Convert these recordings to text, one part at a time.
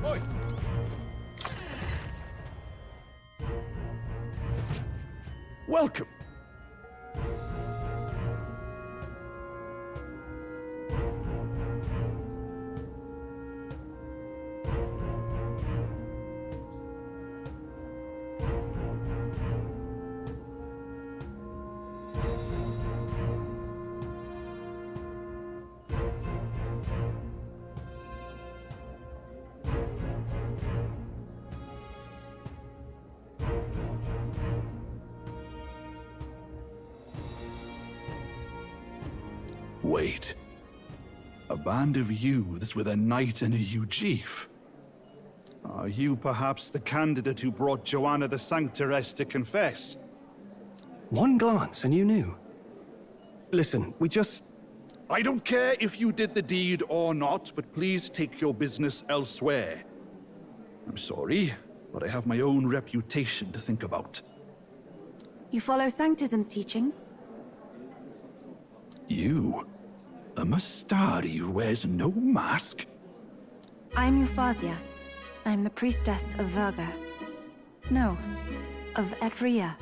Oi! Welcome. Wait. A band of youths with a knight and a Ujif. Are you perhaps the candidate who brought Joanna the Sanctoress to confess? One glance and you knew. Listen, we just... I don't care if you did the deed or not, but please take your business elsewhere. I'm sorry, but I have my own reputation to think about. You follow Sanctism's teachings? You? A Mastari who wears no mask? I'm Euphazia. I'm the priestess of Verga. No, of Edria.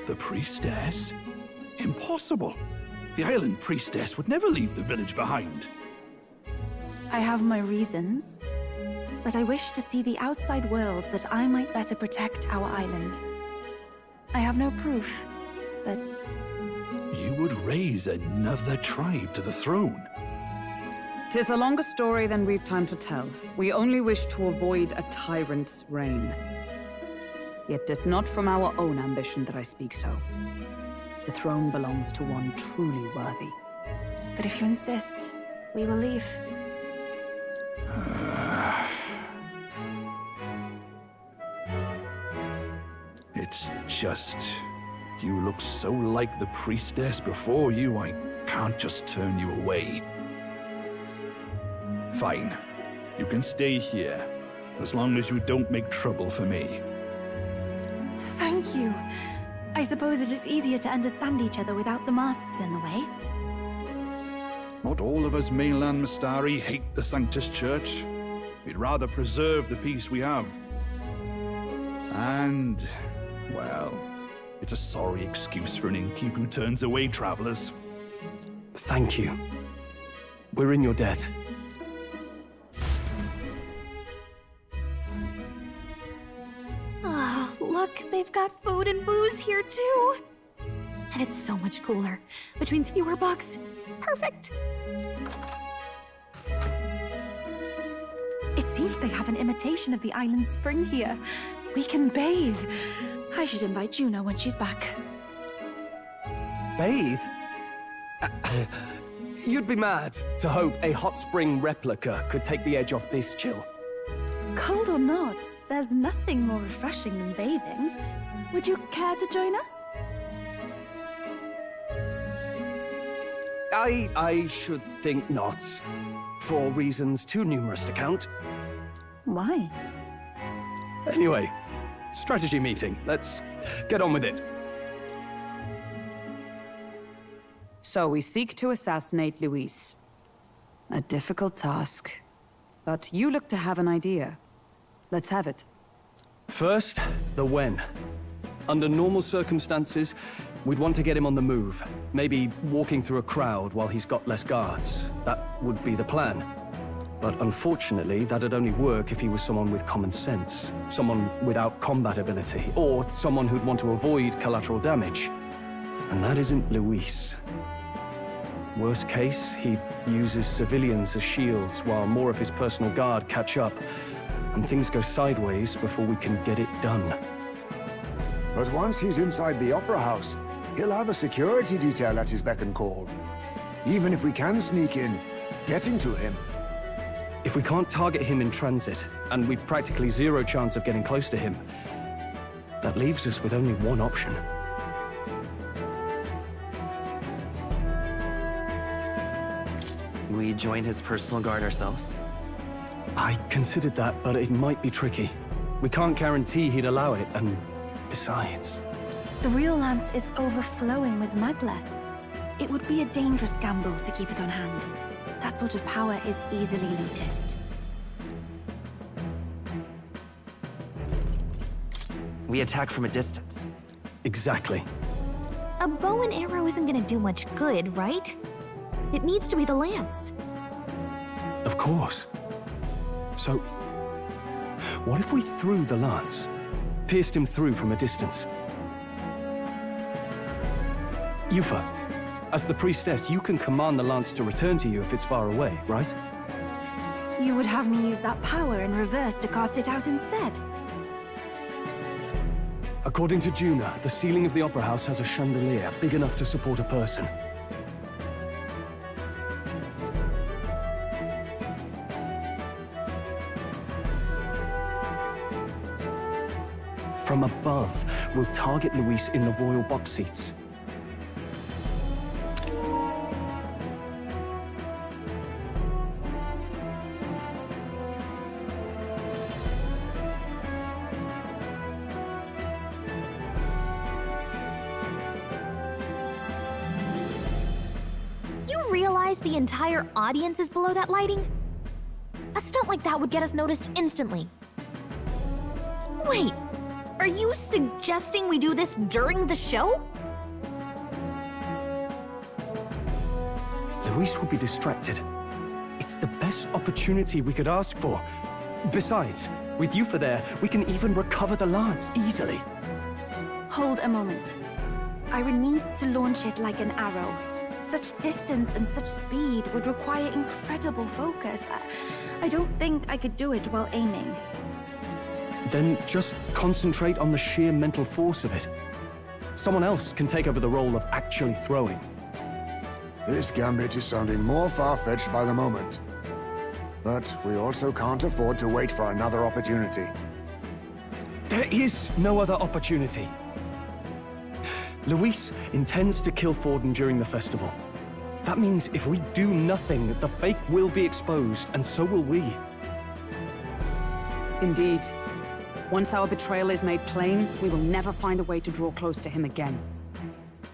The priestess? Impossible! The island priestess would never leave the village behind. I have my reasons, but I wish to see the outside world that I might better protect our island. I have no proof, but... You would raise another tribe to the throne. 'Tis a longer story than we've time to tell. We only wish to avoid a tyrant's reign. Yet 'tis not from our own ambition that I speak so. The throne belongs to one truly worthy. But if you insist, we will leave. It's just... You look so like the priestess before you, I can't just turn you away. Fine. You can stay here, as long as you don't make trouble for me. Thank you. I suppose it is easier to understand each other without the masks in the way. Not all of us mainland Mastari hate the Sanctus Church. We'd rather preserve the peace we have. And, well, it's a sorry excuse for an innkeep who turns away travelers. Thank you. We're in your debt. Ah, look, they've got food and booze here too. And it's so much cooler, which means fewer bugs. Perfect. It seems they have an imitation of the island spring here. We can bathe. I should invite Juno when she's back. Bathe? You'd be mad to hope a hot spring replica could take the edge off this chill. Cold or not, there's nothing more refreshing than bathing. Would you care to join us? I should think not. For reasons too numerous to count. Why? Anyway, strategy meeting. Let's get on with it. So we seek to assassinate Luis. A difficult task. But you look to have an idea. Let's have it. First, the when. Under normal circumstances, we'd want to get him on the move. Maybe walking through a crowd while he's got less guards. That would be the plan. But unfortunately, that'd only work if he was someone with common sense. Someone without combat ability. Or someone who'd want to avoid collateral damage. And that isn't Luis. Worst case, he uses civilians as shields while more of his personal guard catch up. And things go sideways before we can get it done. But once he's inside the Opera House, he'll have a security detail at his beck and call. Even if we can sneak in, getting to him. If we can't target him in transit, and we've practically zero chance of getting close to him, that leaves us with only one option. We join his personal guard ourselves? I considered that, but it might be tricky. We can't guarantee he'd allow it, and besides... The real lance is overflowing with magla. It would be a dangerous gamble to keep it on hand. That sort of power is easily noticed. We attack from a distance. Exactly. A bow and arrow isn't gonna do much good, right? It needs to be the lance. Of course. So, what if we threw the lance? Pierced him through from a distance? Yufa, as the priestess, you can command the lance to return to you if it's far away, right? You would have me use that power in reverse to cast it out instead. According to Juna, the ceiling of the Opera House has a chandelier big enough to support a person. From above, we'll target Luis in the royal box seats. You realize the entire audience is below that lighting? A stunt like that would get us noticed instantly. Wait, are you suggesting we do this during the show? Luis would be distracted. It's the best opportunity we could ask for. Besides, with Yufa there, we can even recover the lance easily. Hold a moment. I would need to launch it like an arrow. Such distance and such speed would require incredible focus. I don't think I could do it while aiming. Then just concentrate on the sheer mental force of it. Someone else can take over the role of actually throwing. This gambit is sounding more far-fetched by the moment. But we also can't afford to wait for another opportunity. There is no other opportunity. Luis intends to kill Forden during the festival. That means if we do nothing, the fake will be exposed, and so will we. Indeed. Once our betrayal is made plain, we will never find a way to draw close to him again.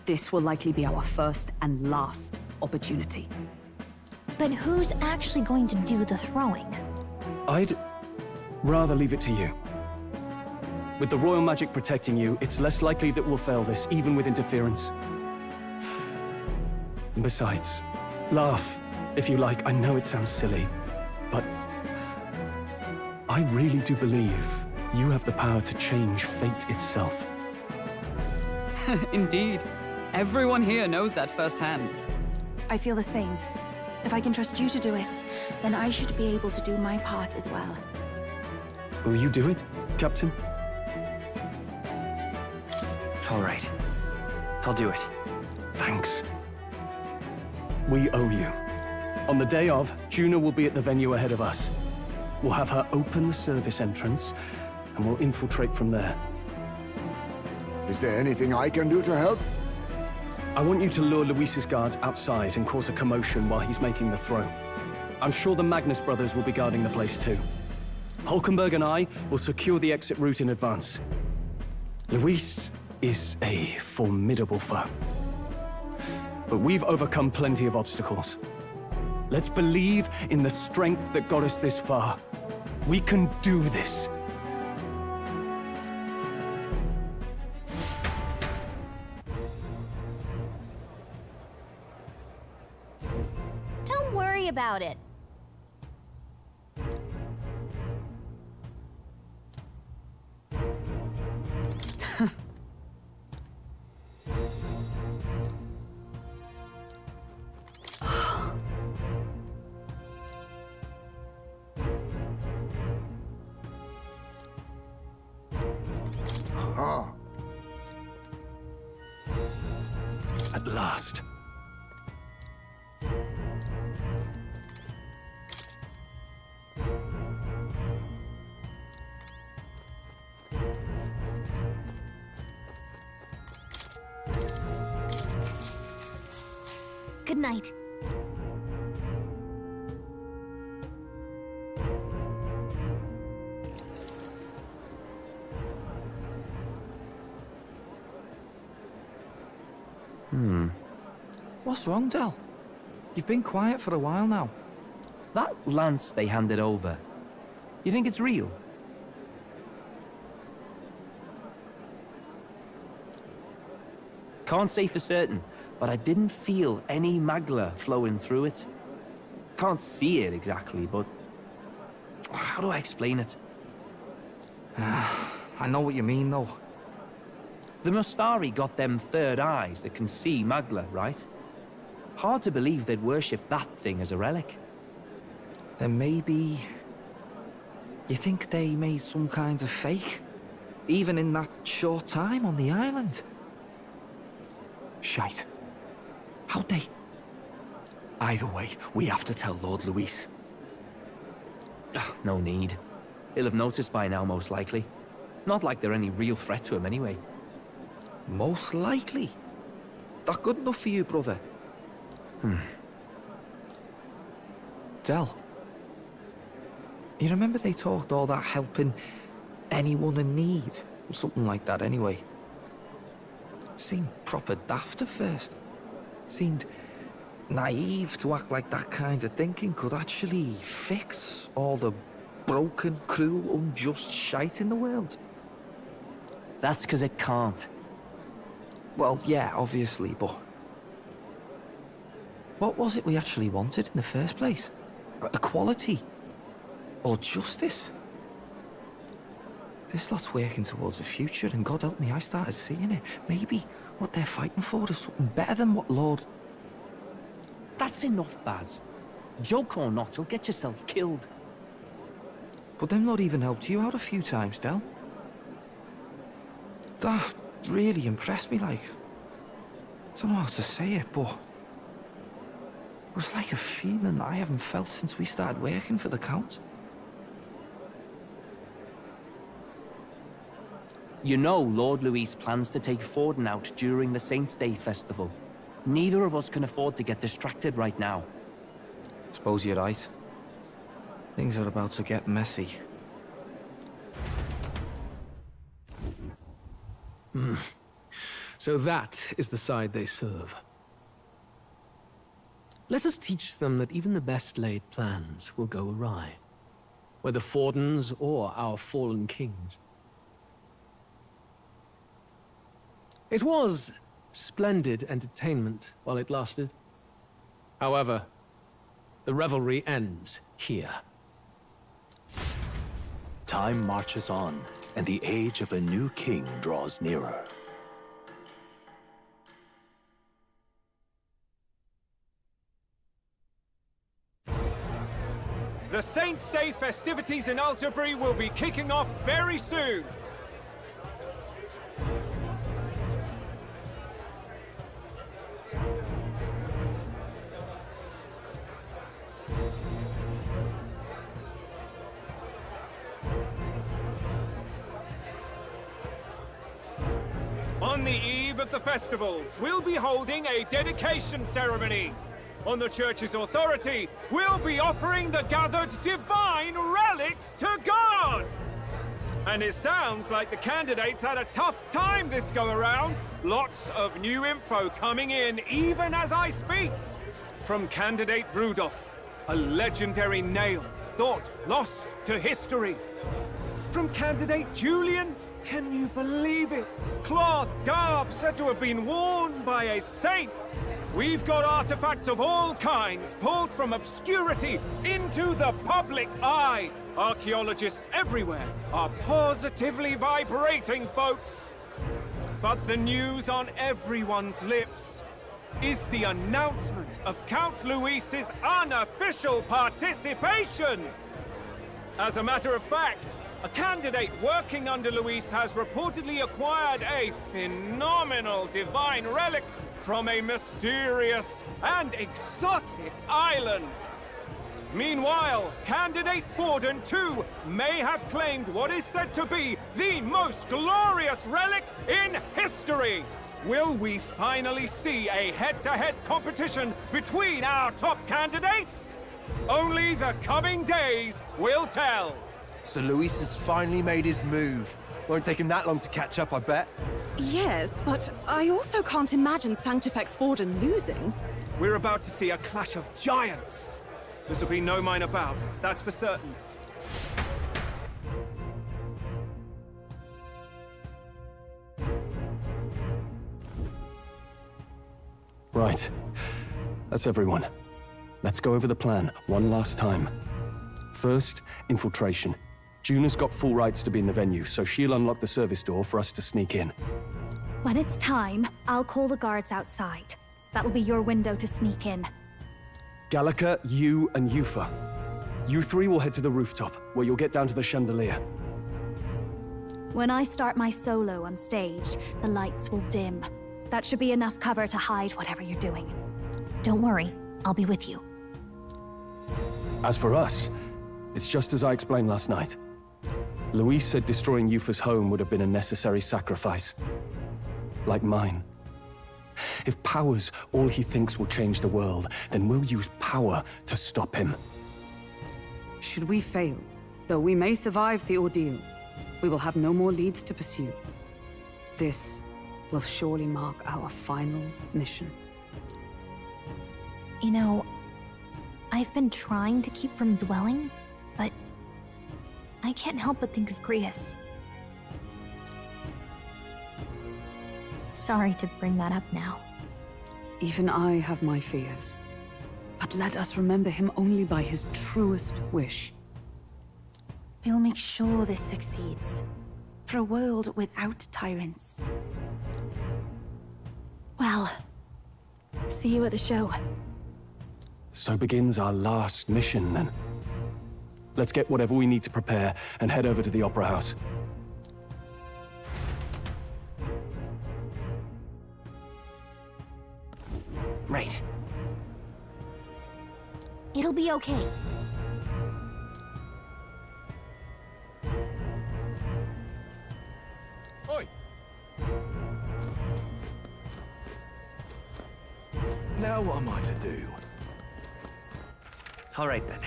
This will likely be our first and last opportunity. But who's actually going to do the throwing? I'd rather leave it to you. With the royal magic protecting you, it's less likely that we'll fail this, even with interference. And besides, laugh, if you like. I know it sounds silly, but I really do believe you have the power to change fate itself. Indeed. Everyone here knows that firsthand. I feel the same. If I can trust you to do it, then I should be able to do my part as well. Will you do it, Captain? All right. I'll do it. Thanks. We owe you. On the day of, Juna will be at the venue ahead of us. We'll have her open the service entrance, and we'll infiltrate from there. Is there anything I can do to help? I want you to lure Luis's guards outside and cause a commotion while he's making the throw. I'm sure the Magnus brothers will be guarding the place too. Hulkenberg and I will secure the exit route in advance. Luis is a formidable foe. But we've overcome plenty of obstacles. Let's believe in the strength that got us this far. We can do this. Don't worry about it. Ah, At last. Good night. What's wrong, Del? You've been quiet for a while now. That lance they handed over. You think it's real? Can't say for certain, but I didn't feel any magla flowing through it. Can't see it exactly, but... how do I explain it? I know what you mean, though. The Mustari got them third eyes that can see magla, right? Hard to believe they'd worship that thing as a relic. Then maybe... you think they made some kind of fake? Even in that short time on the island? Shite. How'd they? Either way, we have to tell Lord Luis. No need. He'll have noticed by now, most likely. Not like they're any real threat to him anyway. Most likely. That good enough for you, brother? Del. You remember they talked all that helping anyone in need? Or something like that, anyway. Seemed proper daft at first. Seemed naive to act like that kind of thinking could actually fix all the broken, cruel, unjust shite in the world. That's because it can't. Well, yeah, obviously, but... what was it we actually wanted in the first place? Equality? Or justice? This lot's working towards a future, and God help me, I started seeing it. Maybe what they're fighting for is something better than what Lord... That's enough, Baz. Joke or not, you'll get yourself killed. But them not even helped you out a few times, Del. That really impressed me, like... I don't know how to say it, but... it was like a feeling I haven't felt since we started working for the Count. You know Lord Luis plans to take Forden out during the Saints' Day festival. Neither of us can afford to get distracted right now. Suppose you're right. Things are about to get messy. So that is the side they serve. Let us teach them that even the best laid plans will go awry, whether Forden's or our fallen kings. It was splendid entertainment while it lasted. However, the revelry ends here. Time marches on, and the age of a new king draws nearer. The Saints' Day festivities in Alderbury will be kicking off very soon. On the eve of the festival, we'll be holding a dedication ceremony. On the church's authority, we'll be offering the gathered divine relics to God! And it sounds like the candidates had a tough time this go-around. Lots of new info coming in, even as I speak. From candidate Rudolph, a legendary nail, thought lost to history. From candidate Julian, can you believe it? Cloth garb said to have been worn by a saint. We've got artifacts of all kinds pulled from obscurity into the public eye. Archaeologists everywhere are positively vibrating, folks. But the news on everyone's lips is the announcement of Count Luis's unofficial participation. As a matter of fact, a candidate working under Luis has reportedly acquired a phenomenal divine relic from a mysterious and exotic island. Meanwhile, candidate Forden, too, may have claimed what is said to be the most glorious relic in history. Will we finally see a head-to-head competition between our top candidates? Only the coming days will tell. So Luis has finally made his move. Won't take him that long to catch up, I bet. Yes, but I also can't imagine Sanctifex Forden losing. We're about to see a clash of giants. This'll be no minor bout, that's for certain. Right. That's everyone. Let's go over the plan one last time. First, infiltration. Juna's got full rights to be in the venue, so she'll unlock the service door for us to sneak in. When it's time, I'll call the guards outside. That'll be your window to sneak in. Gallica, you, and Yufa. You three will head to the rooftop, where you'll get down to the chandelier. When I start my solo on stage, the lights will dim. That should be enough cover to hide whatever you're doing. Don't worry, I'll be with you. As for us, it's just as I explained last night. Luis said destroying Yufa's home would have been a necessary sacrifice. Like mine. If power's all he thinks will change the world, then we'll use power to stop him. Should we fail, though we may survive the ordeal, we will have no more leads to pursue. This will surely mark our final mission. You know, I've been trying to keep from dwelling, but I can't help but think of Grius. Sorry to bring that up now. Even I have my fears. But let us remember him only by his truest wish. We'll make sure this succeeds. For a world without tyrants. Well, see you at the show. So begins our last mission, then. Let's get whatever we need to prepare and head over to the Opera House. Right. It'll be okay. Oi! Now what am I to do? All right, then.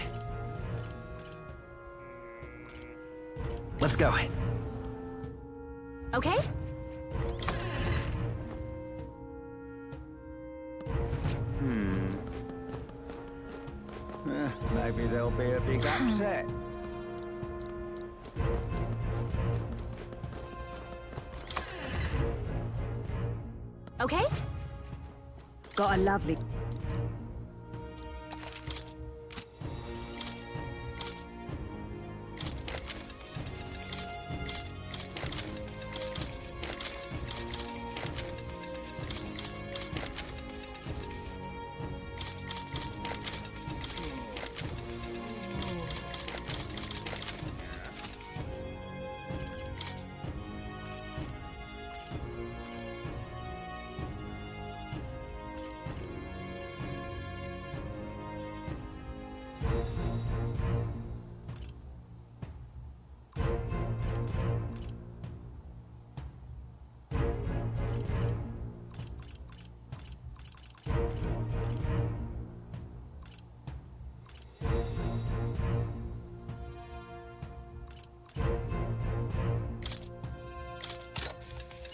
Let's go. Okay? Maybe there'll be a big upset. Okay? Got a lovely...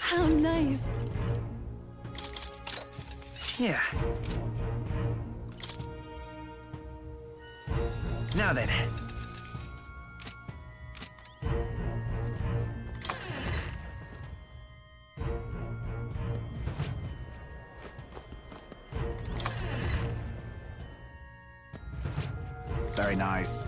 How nice. Yeah. Now then. Very nice.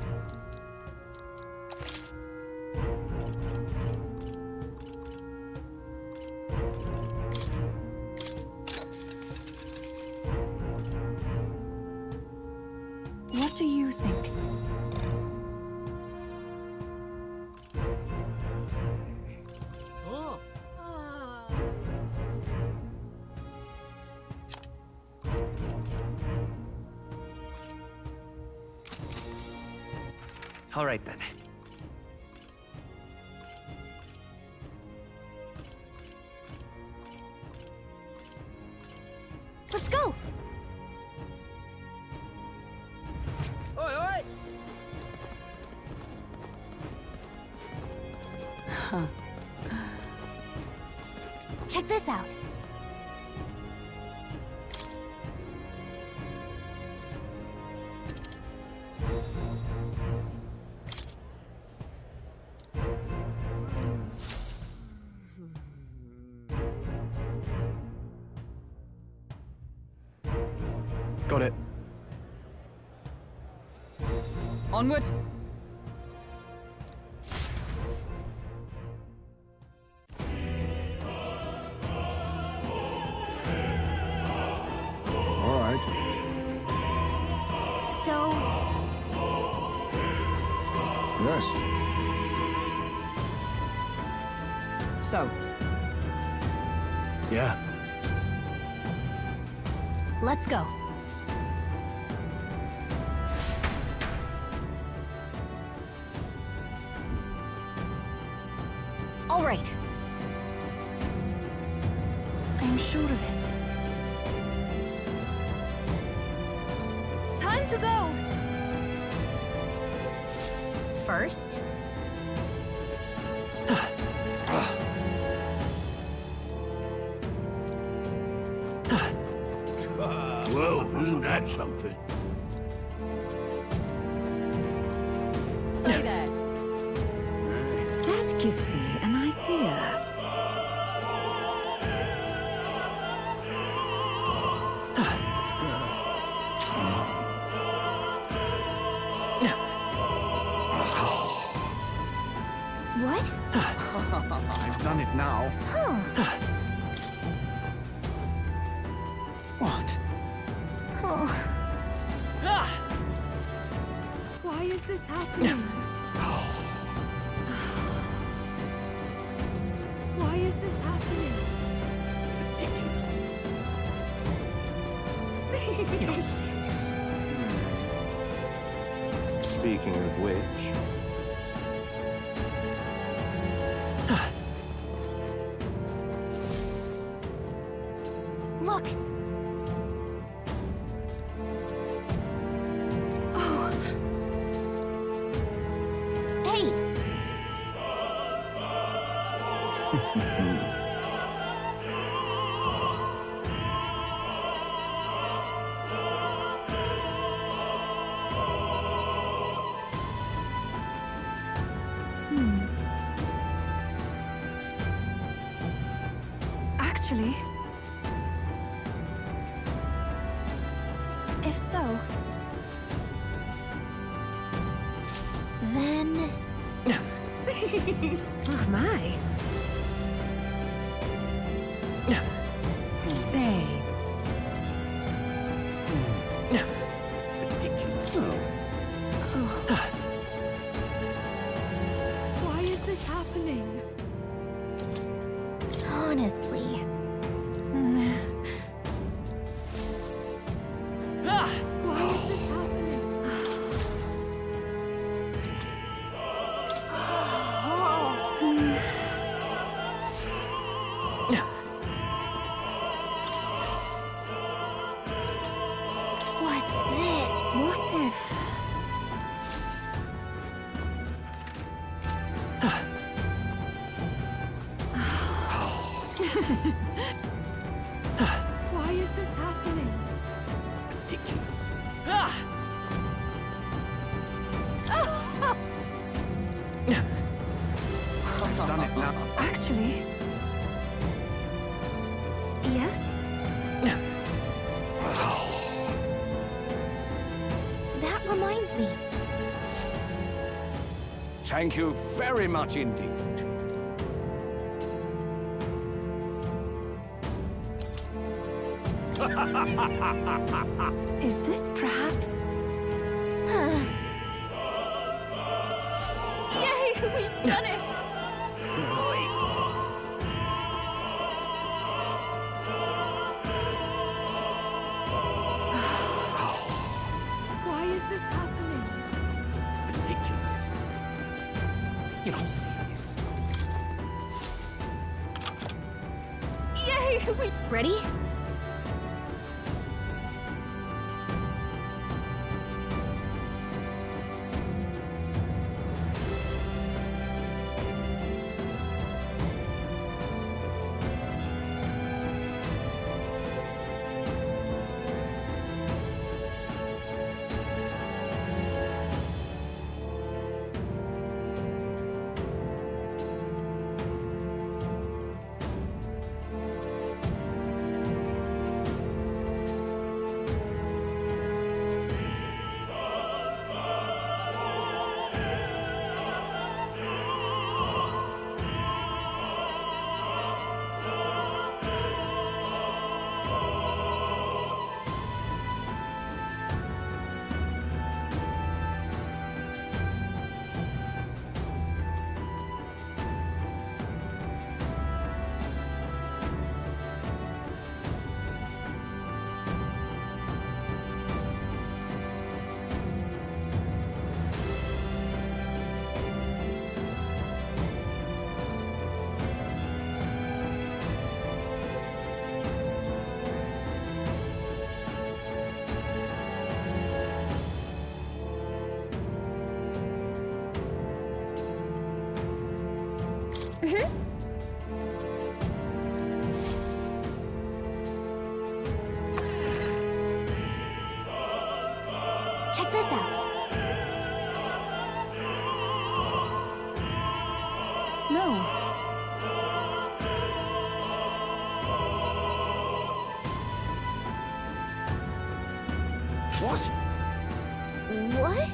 What do you think? All right, then. Let's go! Oi, oi! Check this out. Got it. Onward. All right. So, Yes. So, Yeah. let's go. All right. I'm sure of it. Time to go! First, Well, isn't that something? stay there. That gives me an idea. what? I've done it now. Huh. What? Oh. Why is this happening? Why is this happening? You're not serious. Speaking of which, Look. Oh, Hey. actually... If so, Then... oh my. Say. Why is this happening? honestly... Why is this happening? What's this? What if... Why is this happening? I've done it now. Actually... Yes? That reminds me. Thank you very much indeed. Is this perhaps... Yay, we've done it! Why is this happening? you're not serious. Yay, we... Ready? Check this out. No. What? What?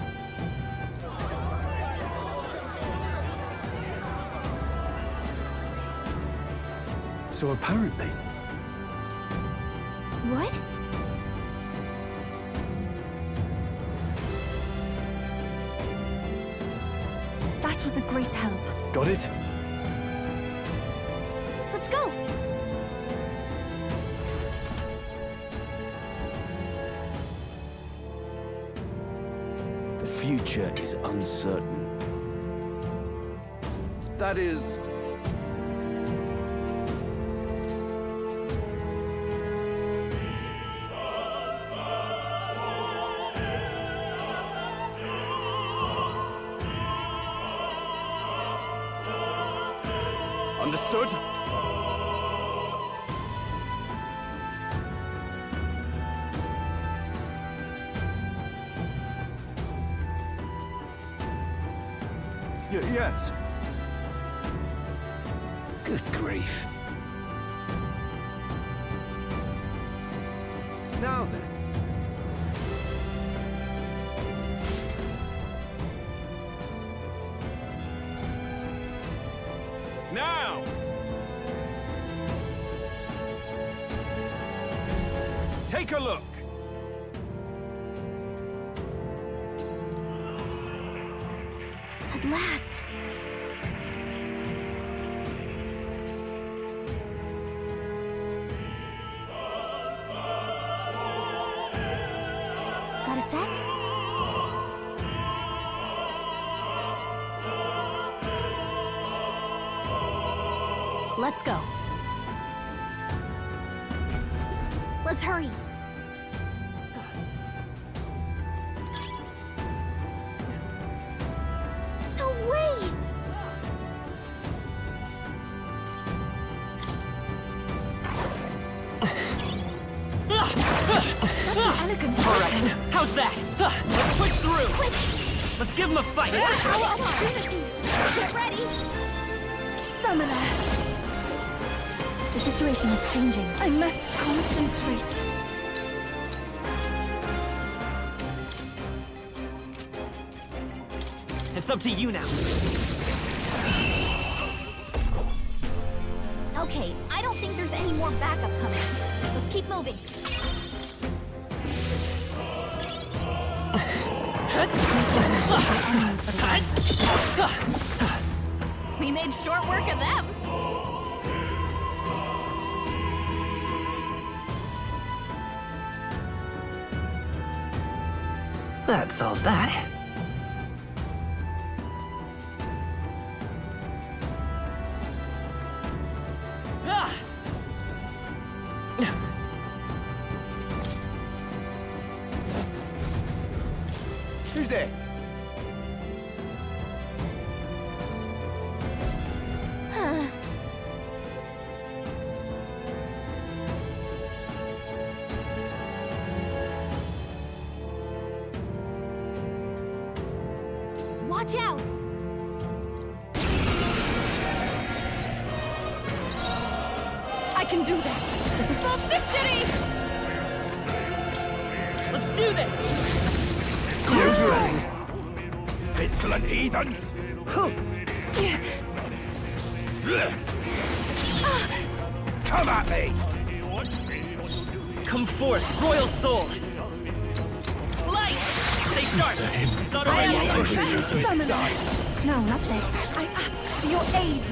So apparently, What? That was a great help. got it? Let's go. The future is uncertain. That is... Understood? Yes. Good grief. Now then. Now! Take a look. At last. Got a sec? Let's go. Let's hurry. No way! Elegant. All right, how's that? Let's push through. Quick! Let's give him a fight. This is our opportunity! Get ready! Summoner. The situation is changing. I must concentrate. It's up to you now. Okay, I don't think there's any more backup coming. Let's keep moving. We made short work of them. That solves that. Who's there? Watch out! I can do this. This is For victory! Let's do this! Useless! Insolent heathens! Come at me! Come forth, royal soul! Light! Stay sharp! It's not already Summoner. No, not this. I ask for your aid.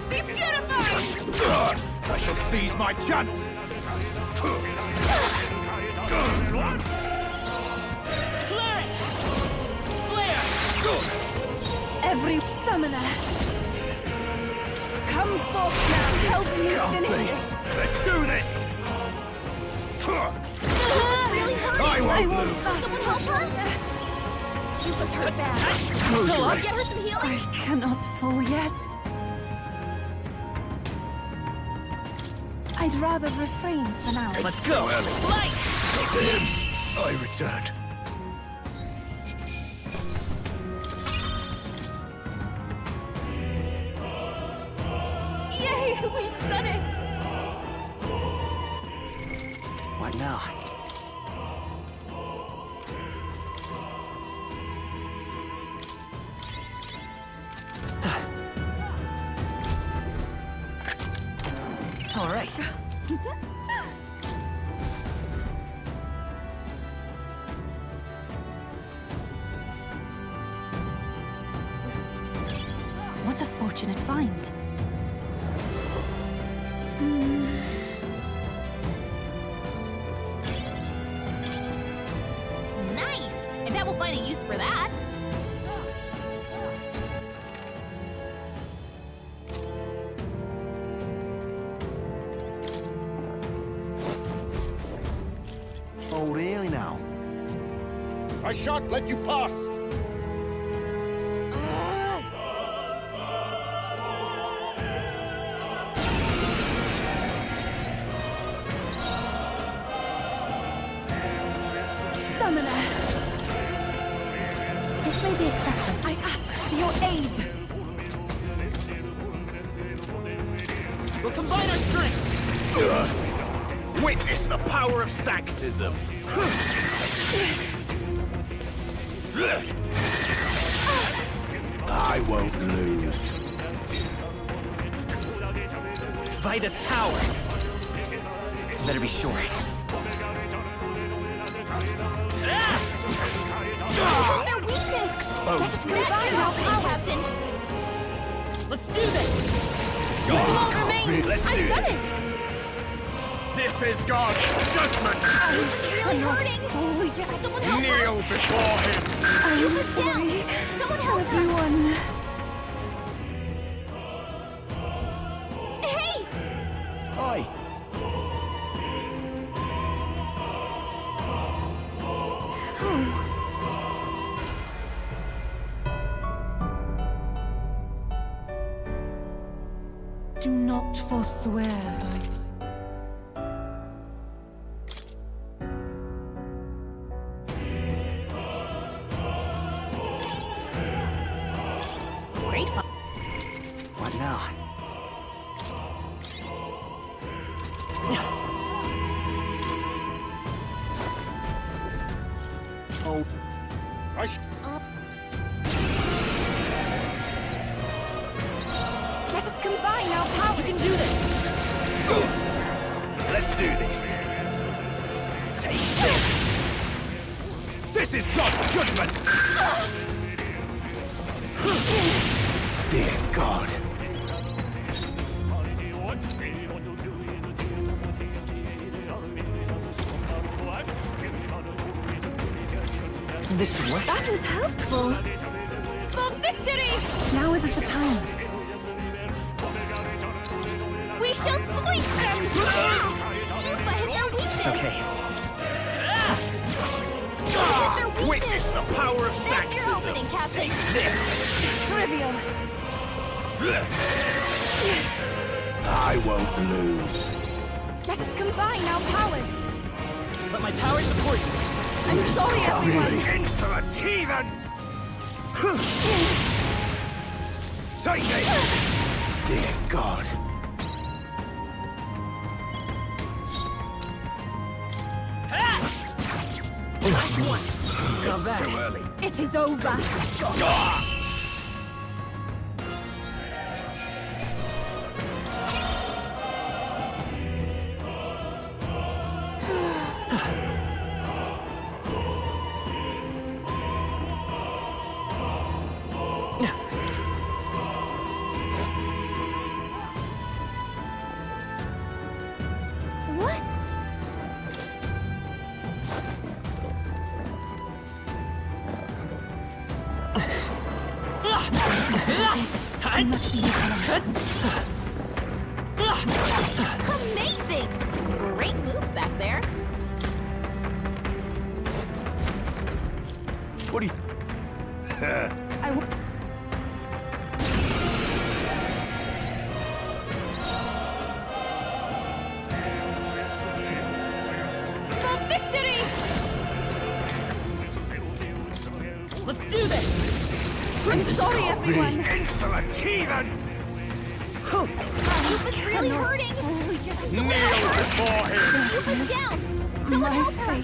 Be purified! I shall seize my chance! Clear it! Flare! Every summoner. Come forth now. Help me finish this. Let's do this! Really hurt? I won't lose! Someone help her? She was hurt bad. Still up? Get her some healing? I cannot fall yet. I'd rather refrain for now. Let's go! Light! To him, I return. Yay, we've done it! What now? All right. What a fortunate find. Nice! I bet we'll find a use for that. Oh, really now? I shan't let you pass! Summoner! This may be excessive. I ask for your aid! We'll combine our strength! Witness the power of Sanctism! I won't lose. Vida's power. Better be sure. Their weakness! Expose me. Captain! Let's do this! No longer remain! Let's I've do done this. it! This is God's judgment! It's really hurting! Someone help her! Kneel before him! You was down! Someone help her! Everyone! Hey! Oi! Do not forswear thy... Great fun. What now? Oh. Let us combine our powers! We can do this! Let's do this! Take this! This is God's judgment! Dear God. This work? That was helpful! For victory! Now isn't the time. We shall sweep them! Yuba hit their weakness! It's okay. Hit their weakness! Witness the power of That's your Sanctism! opening, Captain! Trivial. I won't lose. Let us combine our powers! But my power support you! I'm sorry, everyone! Insolent heathens! Take it! Dear God. It's too early. It is over! What? I must be Amazing! Great moves back there. What do you... I w sorry, everyone. Insolent heathens! Rufus really hurting! Kneel before him! Rufus down! Someone help her!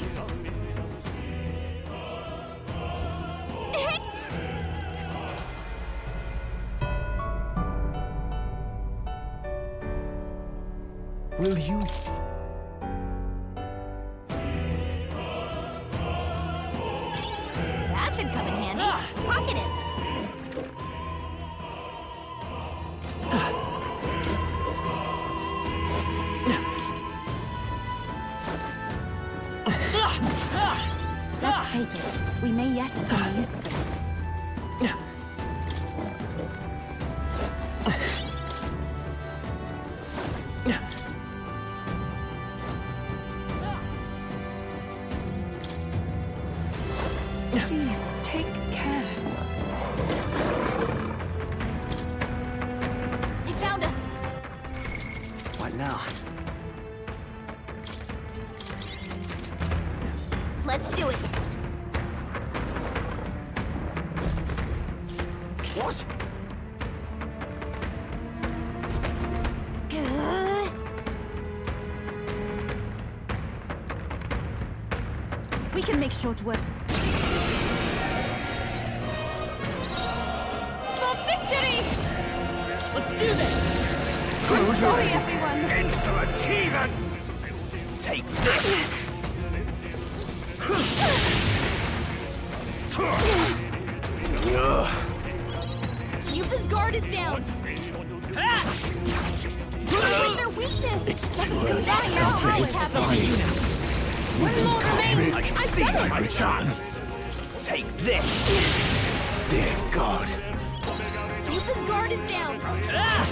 Will you? That should come in handy. Pocket it! Let's take it. We may yet find the use of it. Please, take care. They found us! What now? Let's do it! What? We can make short work. For victory! Let's do this! I'm sorry, everyone. Insolent heathens! Take this! Rufus' guard is down! Break their weakness! It's Let too us early. combat your highest happening! One more remains! I can I've see done my it! chance! Take this! Dear God! Rufus' guard is down! Yeah!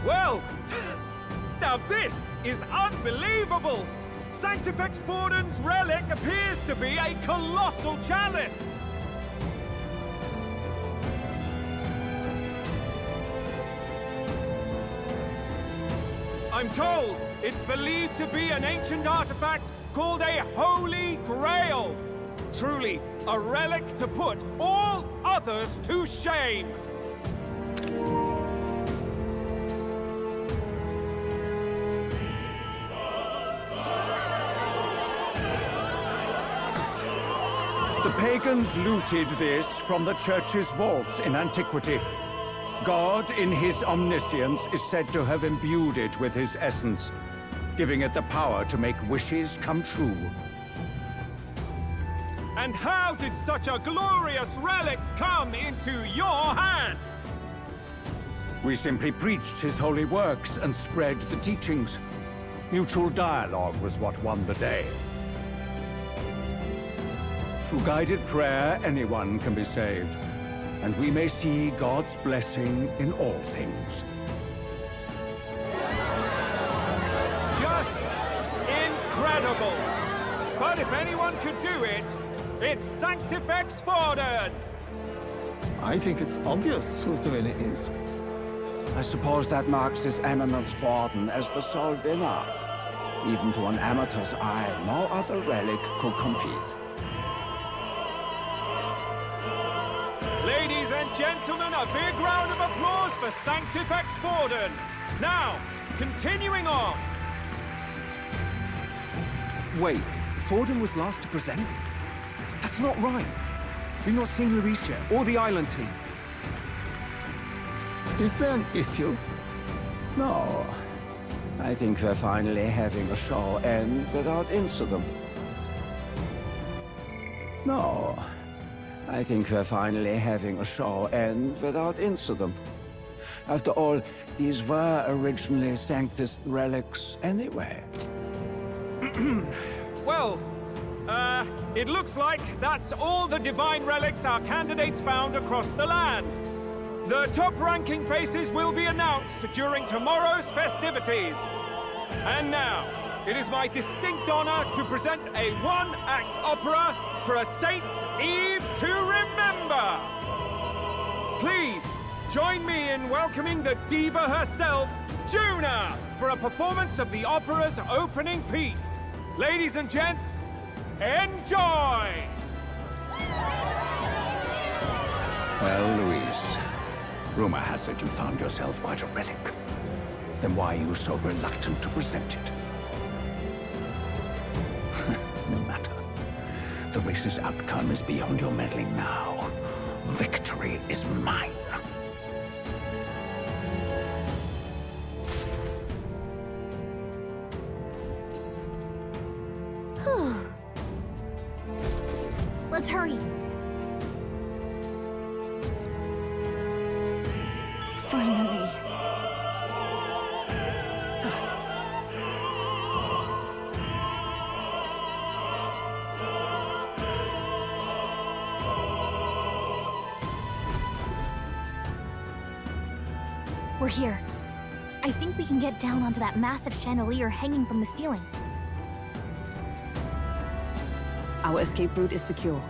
Well, now this is unbelievable! Sanctifex Forden's relic appears to be a colossal chalice! I'm told it's believed to be an ancient artifact called a Holy Grail. Truly, a relic to put all others to shame. The pagans looted this from the church's vaults in antiquity. God, in his omniscience, is said to have imbued it with his essence, giving it the power to make wishes come true. And how did such a glorious relic come into your hands? We simply preached his holy works and spread the teachings. Mutual dialogue was what won the day. Through guided prayer, anyone can be saved, and we may see God's blessing in all things. Just incredible! But if anyone could do it, it's Sanctifex Forden! I think it's obvious who the winner is. I suppose that marks His Eminence Forden as the sole winner. Even to an amateur's eye, no other relic could compete. Ladies and gentlemen, a big round of applause for Sanctifex Forden! Now, continuing on. Wait, Forden was last to present? That's not right. We've not seen Luis yet, or the island team. Is there an issue? No. I think we're finally having a show end without incident. No. I think we're finally having a show end without incident. After all, these were originally Sanctus relics anyway. Well, It looks like that's all the divine relics our candidates found across the land. The top-ranking faces will be announced during tomorrow's festivities. And now, it is my distinct honor to present a one-act opera for a Saint's Eve to remember. Please, join me in welcoming the diva herself, Juna, for a performance of the opera's opening piece. Ladies and gents, enjoy! Well, Louise, rumor has it you found yourself quite a relic. Then why are you so reluctant to present it? No matter. The race's outcome is beyond your meddling now. Victory is mine. Let's hurry. Finally. We're here. I think we can get down onto that massive chandelier hanging from the ceiling. Our escape route is secure.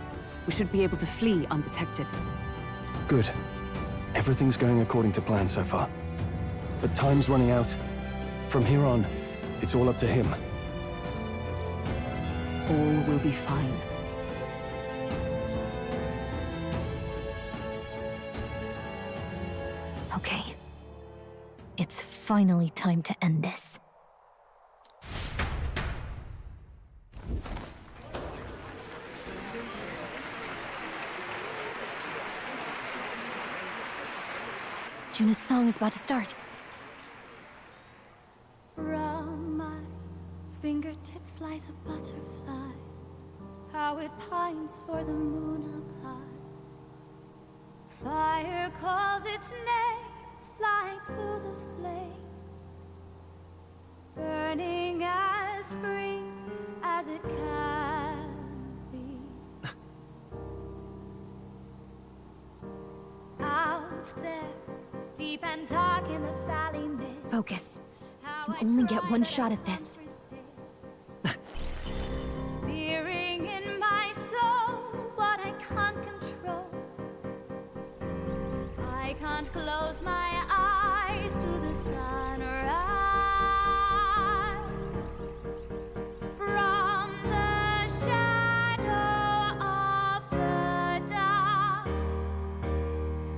We should be able to flee undetected. Good. Everything's going according to plan so far. But time's running out. From here on, it's all up to him. All will be fine. Okay. It's finally time to end this. Juna's song is about to start. From my fingertip flies a butterfly, how it pines for the moon up high. Fire calls its name, fly to the flame, burning as free as it can be. Out there, deep and dark in the valley mist. Focus. You can only get one shot at this. Fearing in my soul what I can't control. I can't close my eyes to the sunrise. From the shadow of the dark,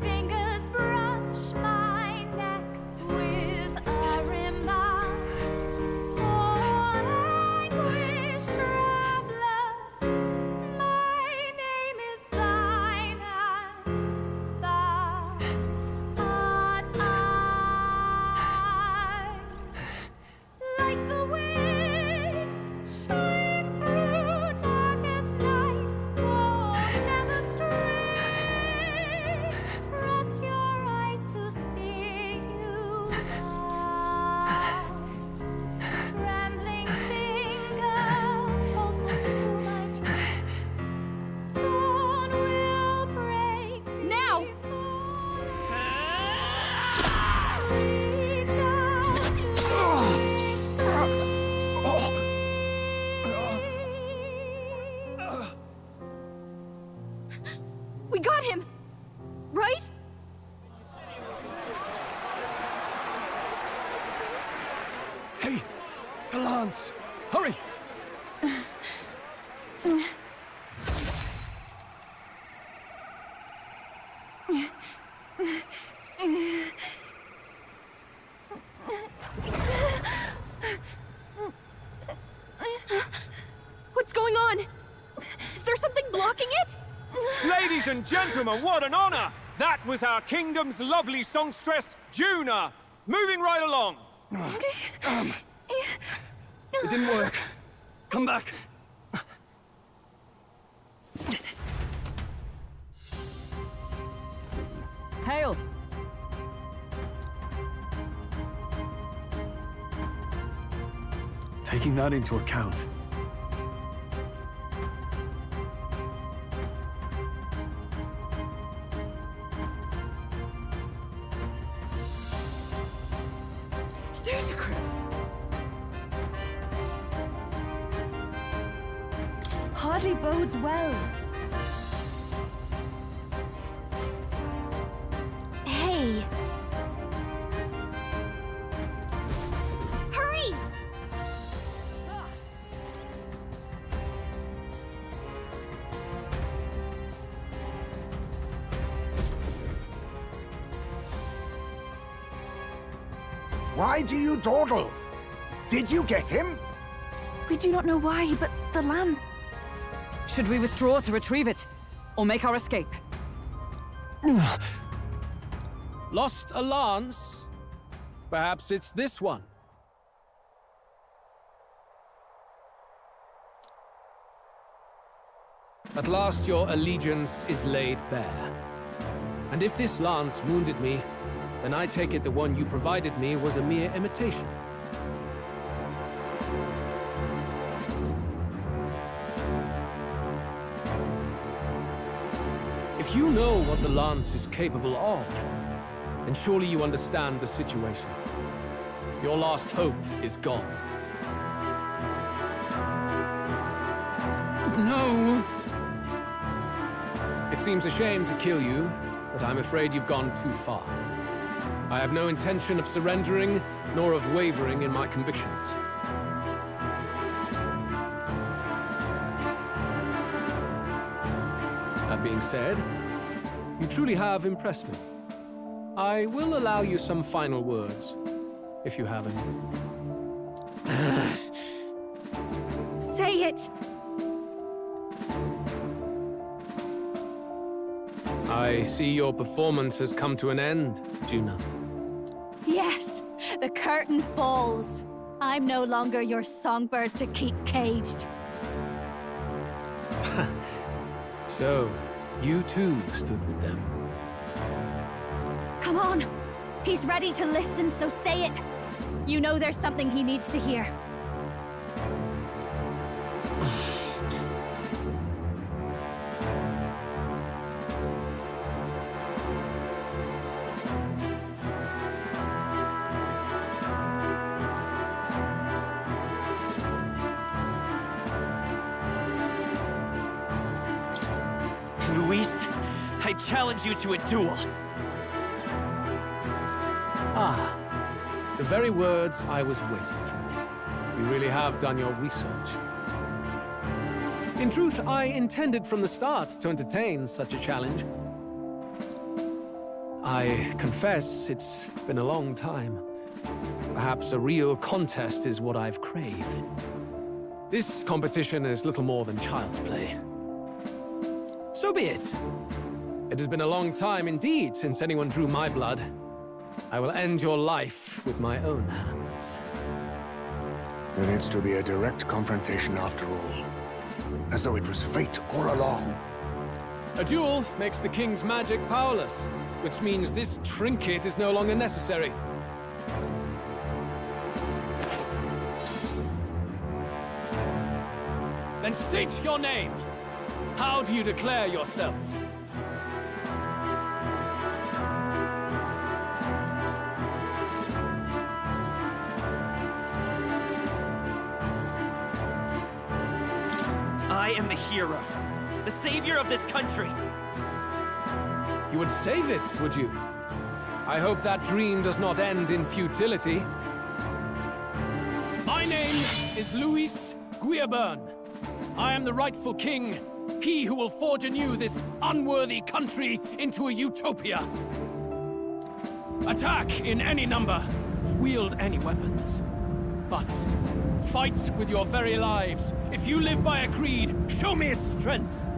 fingers brush my neck with a remark. Oh, anguish traveler, my name is thine, and thou art I. Like the wind, shine through darkest night. Oh, never stray. Trust your eyes to steer you by. Trembling finger, holdfast to my dream. Dawn will break now. Reach out We got him! Right? Hey! The lance! Hurry! What's going on? Is there something blocking it? Ladies and gentlemen, what an honor! That was our kingdom's lovely songstress, Juna. Moving right along. Damn! It didn't work. Come back. Hail! Taking that into account, Ludicrous. Hardly bodes well. Hey. Hurry! Why do you dawdle? Did you get him? We do not know why, but the lance. Should we withdraw to retrieve it? Or make our escape? Lost a lance? Perhaps it's this one. At last your allegiance is laid bare. And if this lance wounded me, then I take it the one you provided me was a mere imitation. If you know what the lance is capable of, then surely you understand the situation. Your last hope is gone. No! It seems a shame to kill you, but I'm afraid you've gone too far. I have no intention of surrendering, nor of wavering in my convictions. That being said, you truly have impressed me. I will allow you some final words, if you have any. Say it! I see your performance has come to an end, Juna. Yes, the curtain falls. I'm no longer your songbird to keep caged. So, you too stood with them. Come on. He's ready to listen, so say it. You know there's something he needs to hear. Luis, I challenge you to a duel. Ah, the very words I was waiting for. You really have done your research. In truth, I intended from the start to entertain such a challenge. I confess it's been a long time. Perhaps a real contest is what I've craved. This competition is little more than child's play. So be it. It has been a long time indeed since anyone drew my blood. I will end your life with my own hands. Then it's to be a direct confrontation after all. As though it was fate all along. A duel makes the king's magic powerless, which means this trinket is no longer necessary. Then state your name. How do you declare yourself? I am the hero, the savior of this country. You would save it, would you? I hope that dream does not end in futility. My name is Luis Guillaburn. I am the rightful king, he who will forge anew this unworthy country into a utopia. Attack in any number, wield any weapons. But fight with your very lives. If you live by a creed, show me its strength.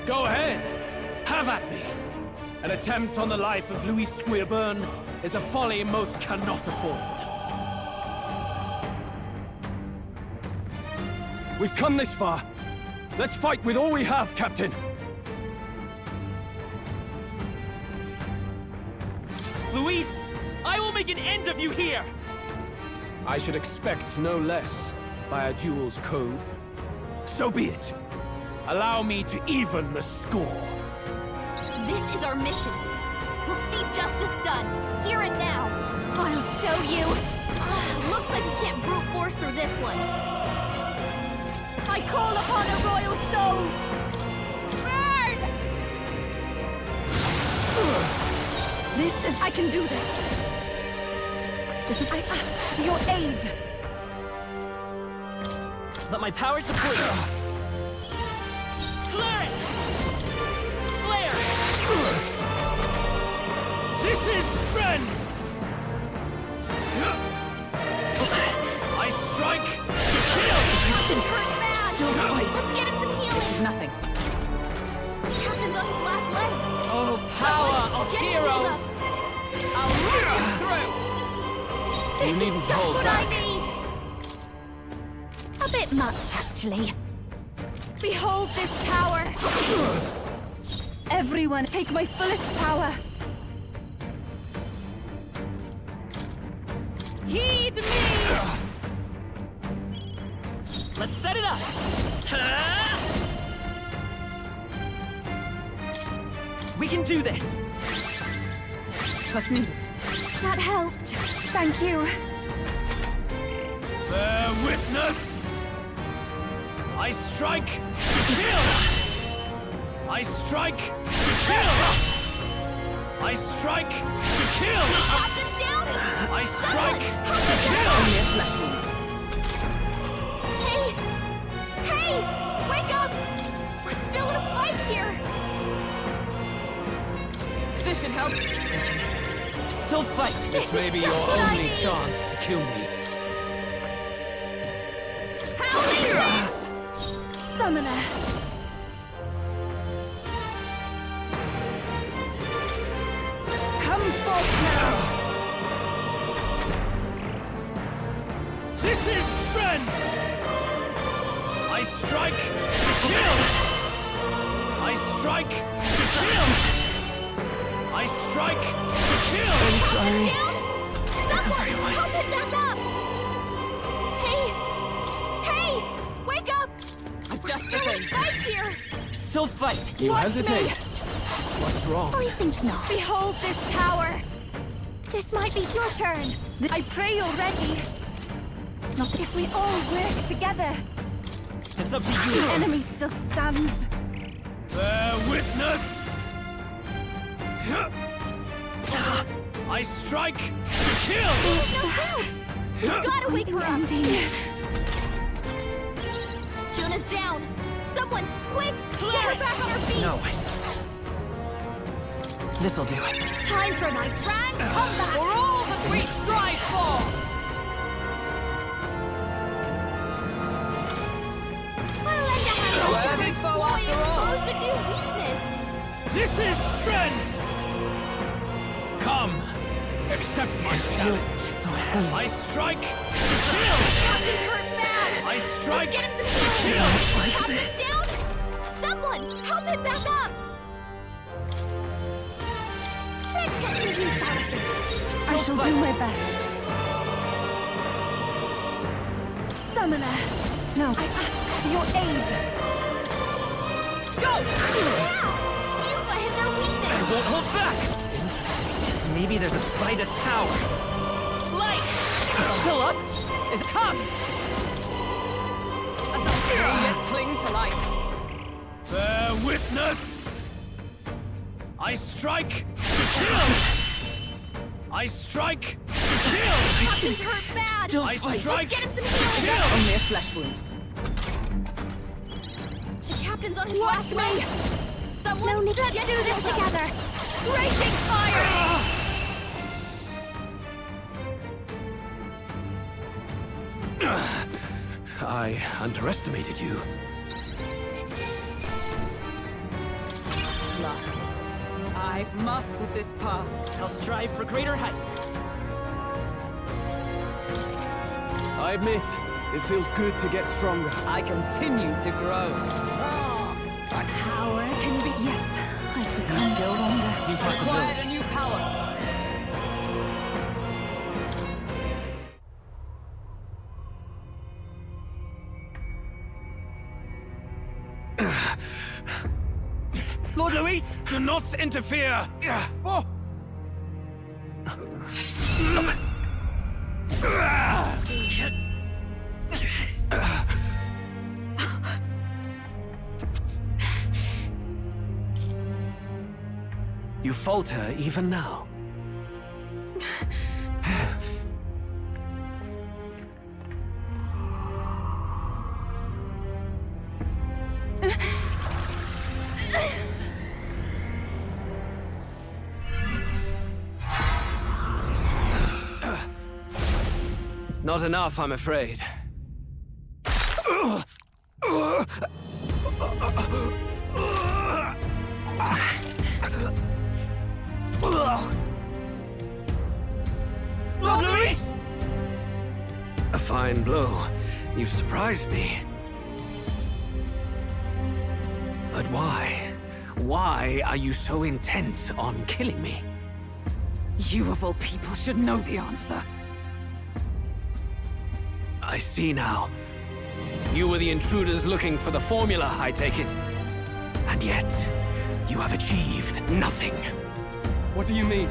Go ahead. Have at me. An attempt on the life of Luis Guillaburn is a folly most cannot afford. We've come this far. Let's fight with all we have, Captain. Luis, I will make an end of you here! I should expect no less by a duel's code. So be it. Allow me to even the score. This is our mission. We'll see justice done, here and now. I'll show you. Looks like we can't brute force through this one. I call upon a royal soul! Burn! I can do this. I ask for your aid. Let my power support you. Flare it! Flare! This is strength! I strike! Kill! Captain's hurt bad! Still fight. Let's get him some healing! It's nothing. Captain's on his last legs! Oh, power of Get him heroes! healed up. I'll rip you through! This You needn't is just hold what back. I need! A bit much, actually. Behold this power! Everyone, take my fullest power. Heed me! Let's set it up! We can do this! Trust needed. That helped. Thank you. Bear witness! I strike! Kill! I strike! Kill! I strike! Kill! Captain's down! I strike! Hey! Hey! Wake up! We're still in a fight here! This should help. Still fight! This may be your only chance to kill me. Summoner. Come forth now. This is strength! I strike! Kill! I strike! Kill! I strike! Kill! Someone help him back up! Hey! Hey! Wake up! I've just Still in fight here! Still fight! You Watch hesitate. me. What's wrong? I think not. Behold this power. This might be your turn. I pray you're ready. Not if we all work together. It's up to The you! enemy still stands. Bear witness! I strike! Kill! We gotta wake her up! Jonah's down! Someone, quick! Get her back on her feet! No. This'll do it. Time for my grand comeback! For all that we strive for! I'll lend a hand to Worthy her foe boy after all. exposed a new weakness! This is strength! Come, accept my challenge. I strike! Kill! Captain's hurt bad! I strike! Let's get him some Kill! healing! Captain's down! Someone, help him back up! Let's get some use out of this! I shall do my best. Summoner. No, I ask for your aid. Go! You let him their weakness! I won't hold back! Maybe there's a brightest power. Light! Still up? Is come! As the fury yet cling to life. Bear witness! I strike! Kill! I strike! Kill! Captain's hurt bad! Still I fight! strike! Get him some healing! Kill! Only a flesh wound. The captain's on his Watch last me. leg! Someone, No need- let's get do this healed up. together! Raging fire! I underestimated you. Last. I've mastered this path. I'll strive for greater heights. I admit, it feels good to get stronger. I continue to grow. Power can be. Yes, I've become stronger. You've got the Acquired a abilities. new power. Do not interfere! Oh. You falter even now. Not enough, I'm afraid. Lord Luis! A fine blow. You've surprised me. But why? Why are you so intent on killing me? You of all people should know the answer. I see now. You were the intruders looking for the formula, I take it. And yet, you have achieved nothing. What do you mean?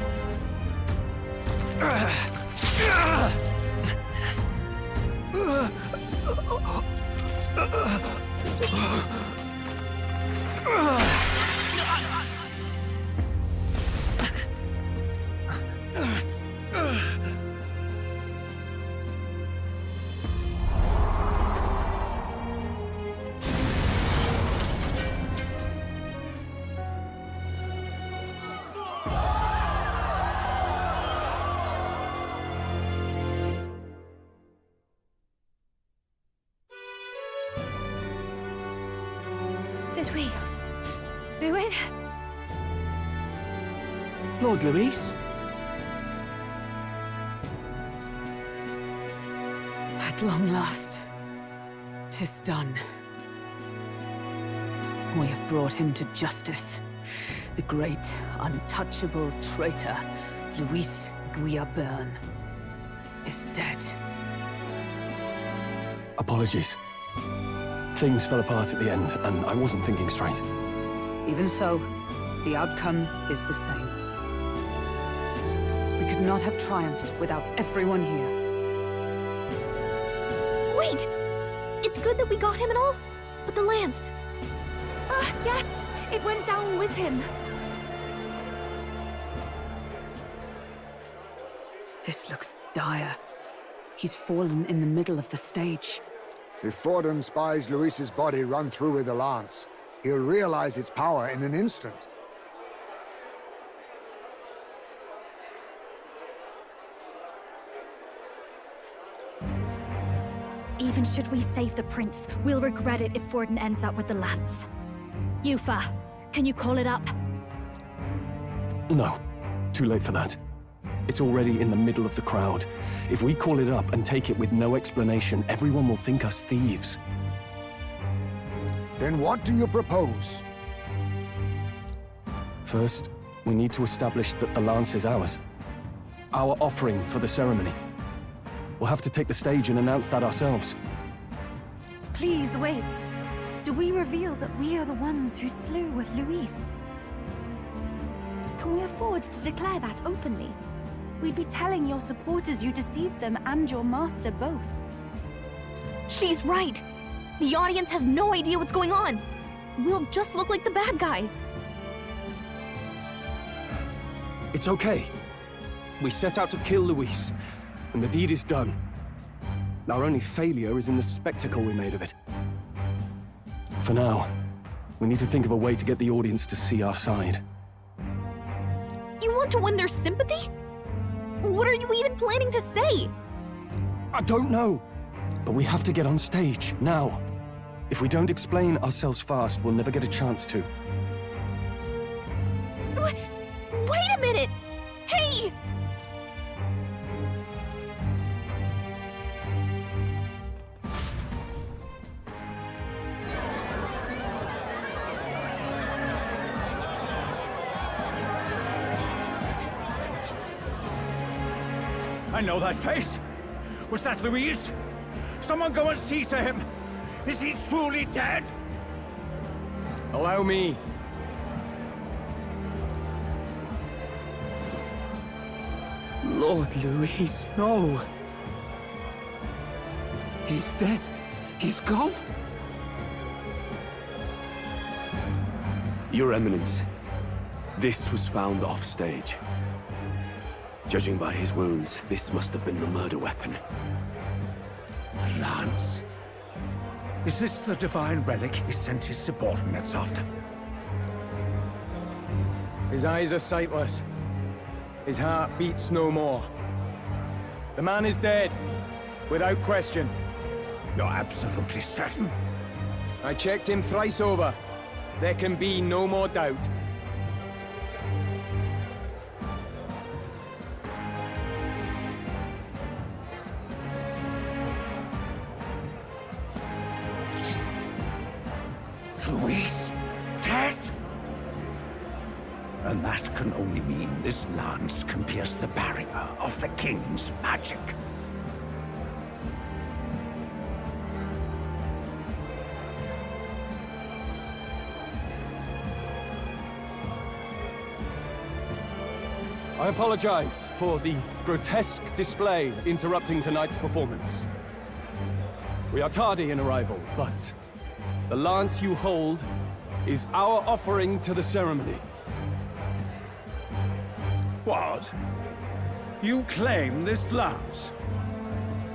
Did we do it? Lord Luis? At long last, 'tis done. We have brought him to justice. The great, untouchable traitor, Luis Guillaburn, is dead. Apologies. Things fell apart at the end, and I wasn't thinking straight. Even so, the outcome is the same. We could not have triumphed without everyone here. Wait! It's good that we got him and all, but the lance... Ah, yes! It went down with him. This looks dire. He's fallen in the middle of the stage. If Forden spies Luis's body run through with a lance, he'll realize its power in an instant. Even should we save the prince, we'll regret it if Forden ends up with the lance. Yufa, can you call it up? No. Too late for that. It's already in the middle of the crowd. If we call it up and take it with no explanation, everyone will think us thieves. Then what do you propose? First, we need to establish that the lance is ours. Our offering for the ceremony. We'll have to take the stage and announce that ourselves. Please, wait. Do we reveal that we are the ones who slew Luis? Can we afford to declare that openly? We'd be telling your supporters you deceived them and your master both. She's right! The audience has no idea what's going on! We'll just look like the bad guys. It's okay. We set out to kill Luis, and the deed is done. Our only failure is in the spectacle we made of it. For now, we need to think of a way to get the audience to see our side. You want to win their sympathy? What are you even planning to say? I don't know, but we have to get on stage, now. If we don't explain ourselves fast, we'll never get a chance to. Wait a minute! Hey! I know that face. Was that Luis? Someone go and see to him. Is he truly dead? Allow me. Lord Louis, no. He's dead. He's gone. Your Eminence, this was found offstage. Judging by his wounds, this must have been the murder weapon. The lance? Is this the divine relic he sent his subordinates after? His eyes are sightless. His heart beats no more. The man is dead, without question. You're absolutely certain? I checked him thrice over. There can be no more doubt. Luis, dead? And that can only mean this lance can pierce the barrier of the king's magic. I apologize for the grotesque display interrupting tonight's performance. We are tardy in arrival, but the lance you hold is our offering to the ceremony. What? You claim this lance?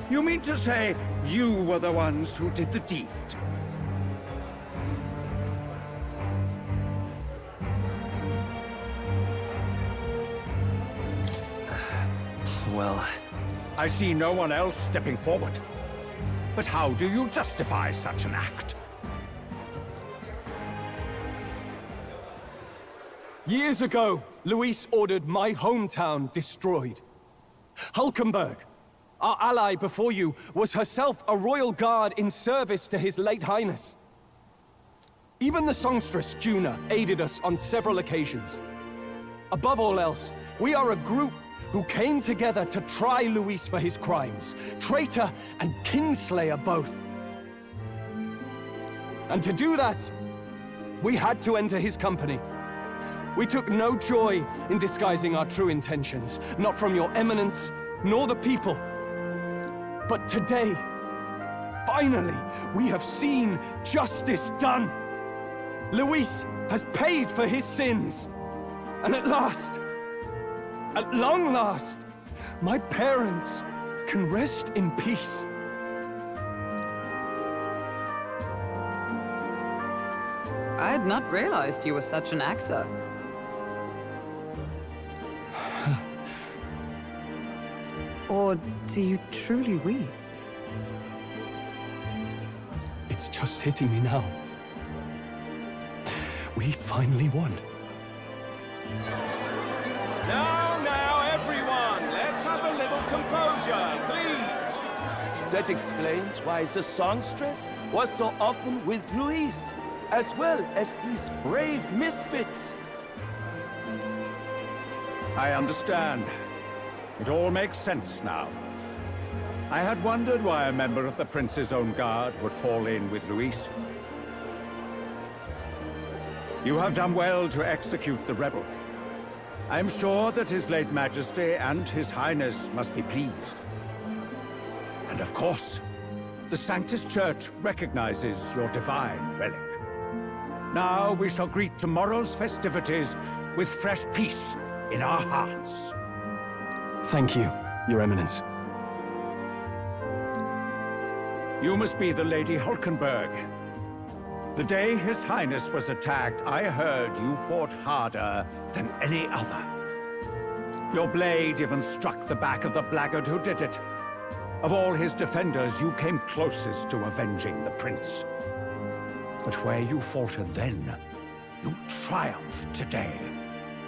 You mean to say you were the ones who did the deed? Well... I see no one else stepping forward. But how do you justify such an act? Years ago, Luis ordered my hometown destroyed. Hulkenberg, our ally before you, was herself a royal guard in service to His late Highness. Even the songstress, Juna, aided us on several occasions. Above all else, we are a group who came together to try Luis for his crimes, traitor and kingslayer both. And to do that, we had to enter his company. We took no joy in disguising our true intentions, not from your eminence, nor the people. But today, finally, we have seen justice done. Luis has paid for his sins. And at last, at long last, my parents can rest in peace. I had not realized you were such an actor. Or do you truly weep? It's just hitting me now. We finally won. Now, everyone, let's have a little composure, please. That explains why the songstress was so often with Luis, as well as these brave misfits. I understand. It all makes sense now. I had wondered why a member of the Prince's own guard would fall in with Luis. You have done well to execute the rebel. I am sure that His late Majesty and His Highness must be pleased. And of course, the Sanctus Church recognizes your divine relic. Now we shall greet tomorrow's festivities with fresh peace in our hearts. Thank you, Your Eminence. You must be the Lady Hulkenberg. The day His Highness was attacked, I heard you fought harder than any other. Your blade even struck the back of the blackguard who did it. Of all his defenders, you came closest to avenging the prince. But where you faltered then, you triumphed today.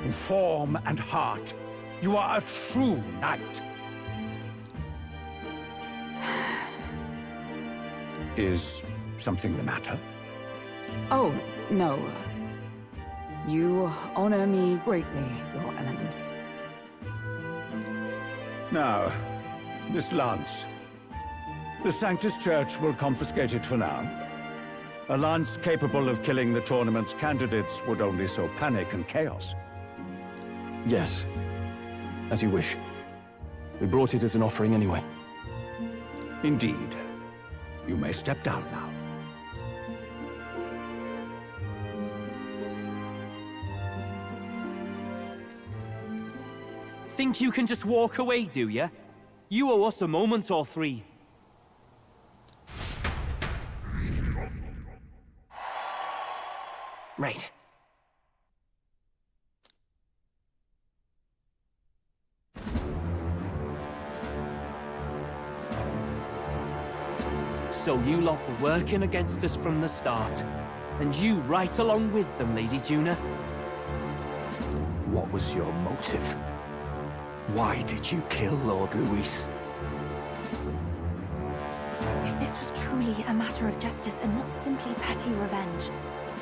In form and heart, you are a true knight. Is something the matter? Oh, no. You honor me greatly, Your Eminence. Now, this lance. The Sanctus Church will confiscate it for now. A lance capable of killing the tournament's candidates would only sow panic and chaos. Yes, as you wish. We brought it as an offering anyway. Indeed. You may step down now. Think you can just walk away, do ya? You owe us a moment or three. Right. So you lot were working against us from the start. And you right along with them, Lady Juna. What was your motive? Why did you kill Lord Luis? If this was truly a matter of justice and not simply petty revenge,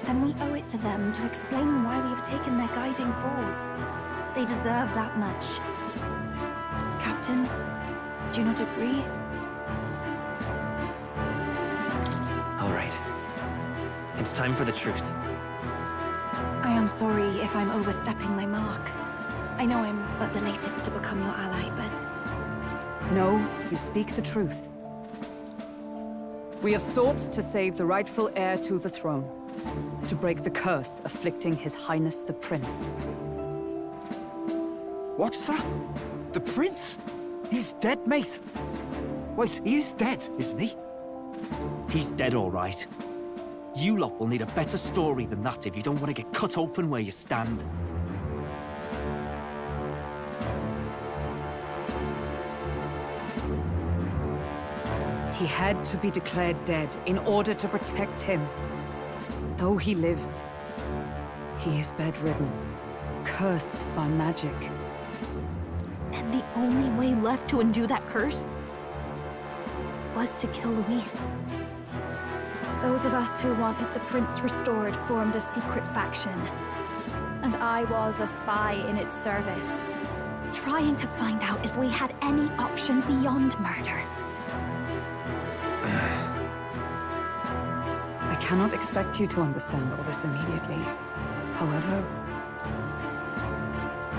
then we owe it to them to explain why we have taken their guiding force. They deserve that much. Captain, do you not agree? All right. It's time for the truth. I am sorry if I'm overstepping my mark. I know I'm but the latest to become your ally, but... No, you speak the truth. We have sought to save the rightful heir to the throne, to break the curse afflicting His Highness the Prince. What's that? The prince? He's dead, mate. Wait, he is dead, isn't he? He's dead, all right. You lot will need a better story than that if you don't want to get cut open where you stand. He had to be declared dead in order to protect him. Though he lives, he is bedridden, cursed by magic. And the only way left to undo that curse was to kill Luis. Those of us who wanted the prince restored formed a secret faction. And I was a spy in its service, trying to find out if we had any option beyond murder. I cannot expect you to understand all this immediately. However...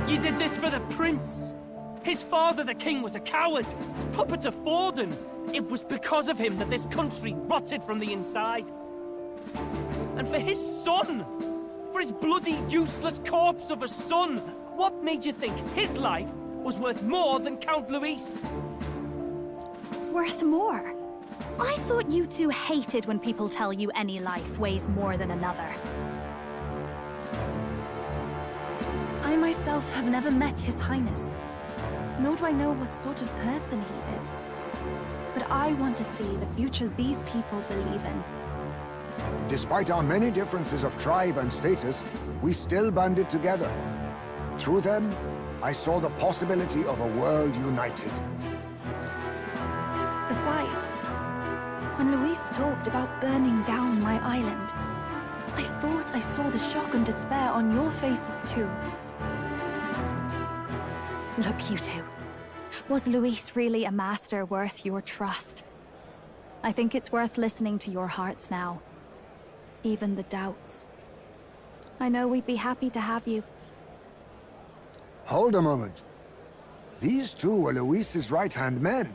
You did this for the prince! His father, the king, was a coward! Puppet of Forden! It was because of him that this country rotted from the inside. And for his son! For his bloody, useless corpse of a son! What made you think his life was worth more than Count Luis? Worth more? I thought you two hated when people tell you any life weighs more than another. I myself have never met His Highness, nor do I know what sort of person he is. But I want to see the future these people believe in. Despite our many differences of tribe and status, we still banded together. Through them, I saw the possibility of a world united. Besides, when Luis talked about burning down my island, I thought I saw the shock and despair on your faces too. Look, you two. Was Luis really a master worth your trust? I think it's worth listening to your hearts now. Even the doubts. I know we'd be happy to have you. Hold a moment. These two were Luis's right-hand men.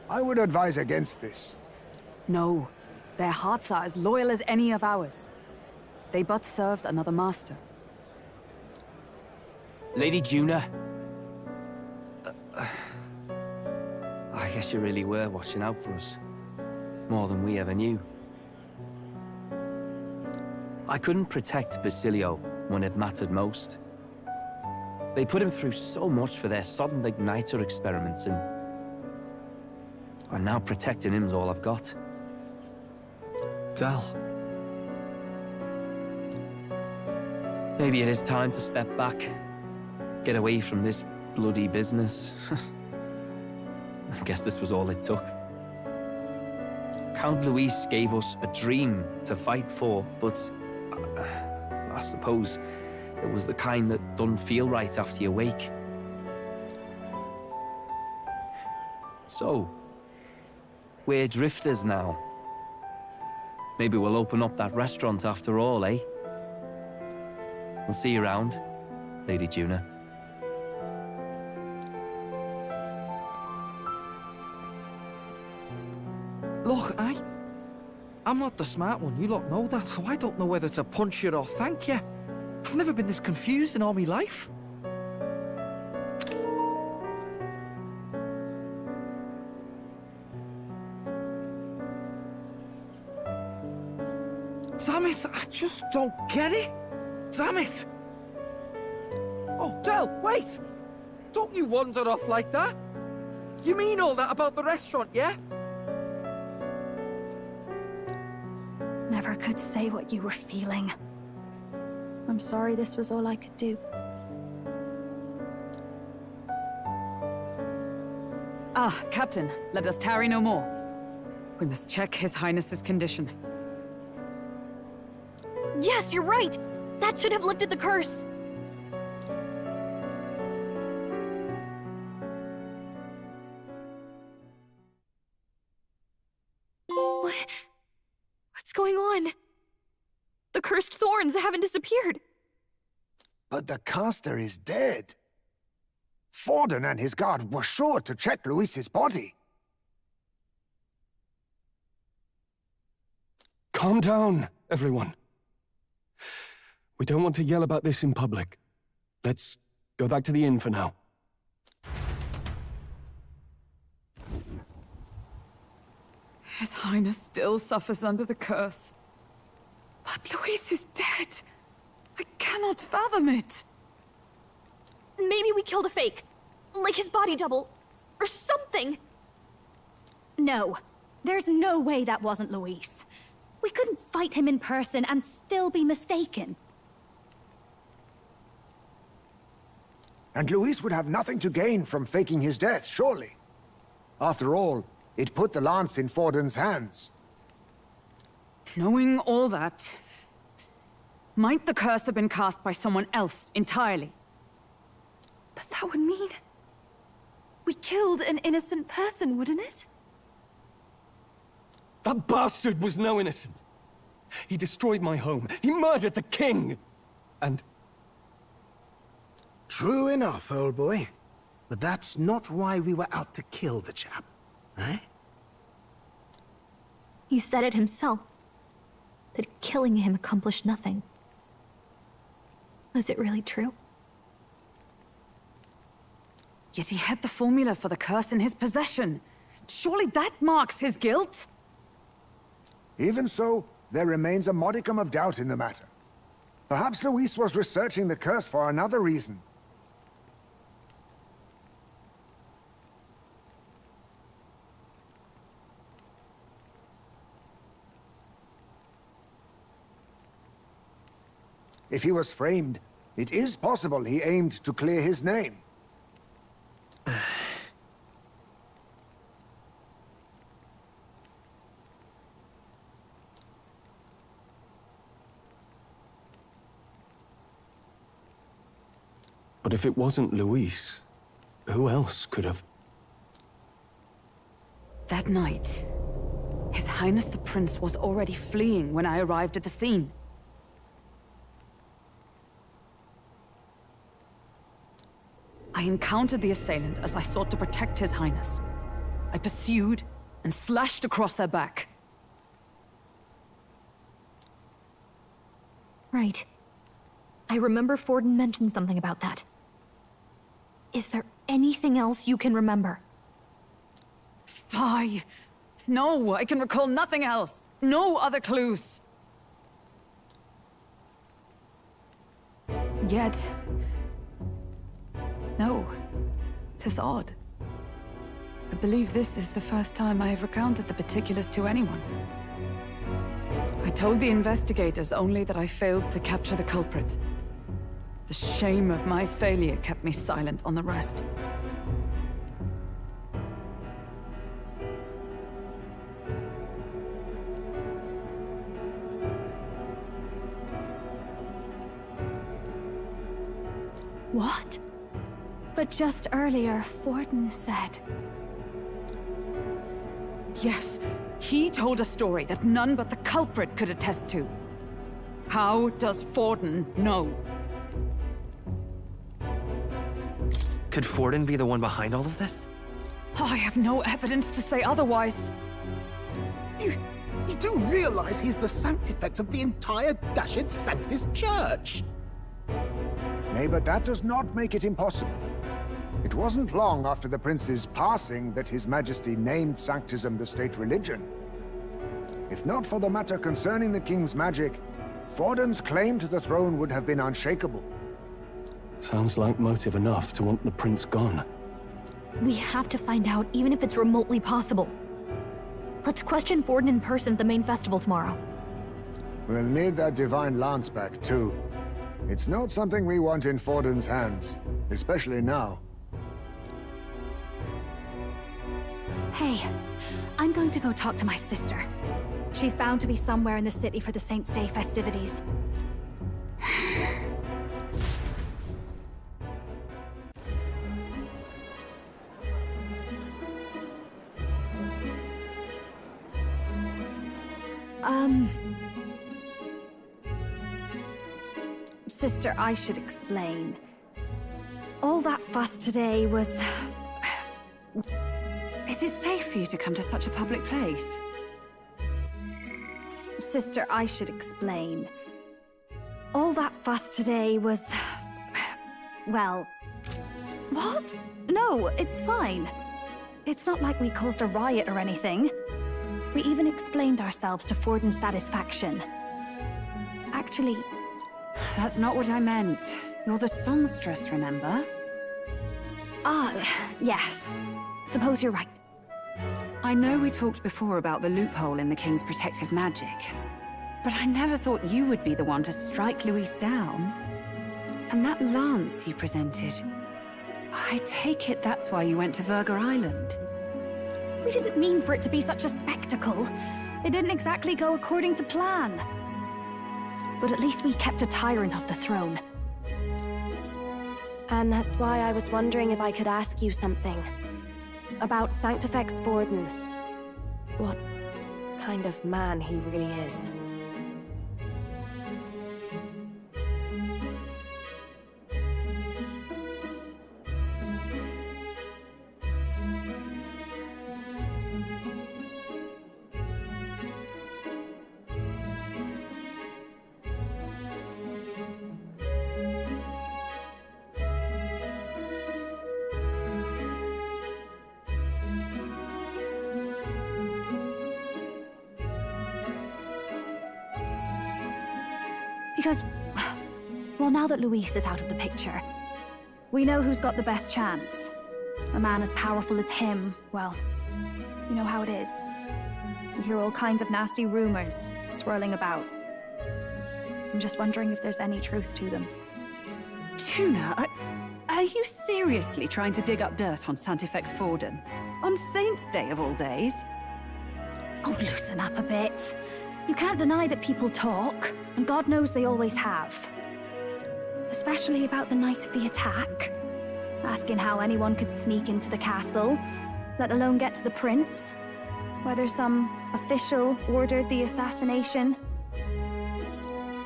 I would advise against this. No, their hearts are as loyal as any of ours. They but served another master. Lady Juna. I guess you really were watching out for us. More than we ever knew. I couldn't protect Basilio when it mattered most. They put him through so much for their sudden igniter experiments, and now protecting him's all I've got. Del. Maybe it is time to step back. Get away from this bloody business. I guess this was all it took. Count Luis gave us a dream to fight for, but I suppose it was the kind that doesn't feel right after you wake. So, we're drifters now. Maybe we'll open up that restaurant after all, eh? We'll see you around, Lady Juna. Look, I'm not the smart one, you lot know that, so I don't know whether to punch you or thank you. I've never been this confused in all my life. Damn it, I just don't get it. Damn it. Oh, Del, wait! Don't you wander off like that? You mean all that about the restaurant, yeah? Never could say what you were feeling. I'm sorry this was all I could do. Ah, Captain, let us tarry no more. We must check His Highness's condition. Yes, you're right! That should have lifted the curse! What's going on? The cursed thorns haven't disappeared. But the caster is dead. Forden and his guard were sure to check Luis's body. Calm down, everyone. We don't want to yell about this in public. Let's go back to the inn for now. His Highness still suffers under the curse. But Luis is dead. I cannot fathom it. Maybe we killed a fake. Like his body double. Or something. No. There's no way that wasn't Luis. We couldn't fight him in person and still be mistaken. And Luis would have nothing to gain from faking his death, surely. After all, it put the lance in Forden's hands. Knowing all that, might the curse have been cast by someone else entirely? But that would mean... we killed an innocent person, wouldn't it? That bastard was no innocent. He destroyed my home. He murdered the king. And... True enough, old boy. But that's not why we were out to kill the chap, eh? He said it himself. That killing him accomplished nothing. Was it really true? Yet he had the formula for the curse in his possession. Surely that marks his guilt? Even so, there remains a modicum of doubt in the matter. Perhaps Luis was researching the curse for another reason. If he was framed, it is possible he aimed to clear his name. But if it wasn't Luis, who else could have... That night, His Highness the Prince was already fleeing when I arrived at the scene. I encountered the assailant as I sought to protect His Highness. I pursued and slashed across their back. Right. I remember Forden mentioned something about that. Is there anything else you can remember? Fie! No, I can recall nothing else. No other clues. Yet... no. 'Tis odd. I believe this is the first time I have recounted the particulars to anyone. I told the investigators only that I failed to capture the culprit. The shame of my failure kept me silent on the rest. What? But just earlier, Forden said... Yes, he told a story that none but the culprit could attest to. How does Forden know? Could Forden be the one behind all of this? I have no evidence to say otherwise. do realize he's the sanctifex of the entire Dashid Sanctus Church. Nay, but that does not make it impossible. It wasn't long after the prince's passing that His Majesty named Sanctism the state religion. If not for the matter concerning the king's magic, Forden's claim to the throne would have been unshakable. Sounds like motive enough to want the prince gone. We have to find out, even if it's remotely possible. Let's question Forden in person at the main festival tomorrow. We'll need that divine lance back, too. It's not something we want in Forden's hands, especially now. Hey, I'm going to go talk to my sister. She's bound to be somewhere in the city for the Saints' Day festivities. Sister, I should explain. All that fuss today was... Is it safe for you to come to such a public place? Sister, I should explain. All that fuss today was... Well... What? No, it's fine. It's not like we caused a riot or anything. We even explained ourselves to Forden's satisfaction. Actually... That's not what I meant. You're the songstress, remember? Yes. Suppose you're right. I know we talked before about the loophole in the King's protective magic, but I never thought you would be the one to strike Luis down. And that lance you presented, I take it that's why you went to Verga Island. We didn't mean for it to be such a spectacle. It didn't exactly go according to plan. But at least we kept a tyrant off the throne. And that's why I was wondering if I could ask you something. About Sanctifex Forden. What kind of man he really is. Because, well, now that Luis is out of the picture, we know who's got the best chance. A man as powerful as him, well, you know how it is. We hear all kinds of nasty rumors swirling about. I'm just wondering if there's any truth to them. Tuna, are you seriously trying to dig up dirt on Sanctifex Forden? On Saints' Day of all days? Oh, loosen up a bit. You can't deny that people talk, and God knows they always have. Especially about the night of the attack. Asking how anyone could sneak into the castle, let alone get to the prince. Whether some official ordered the assassination.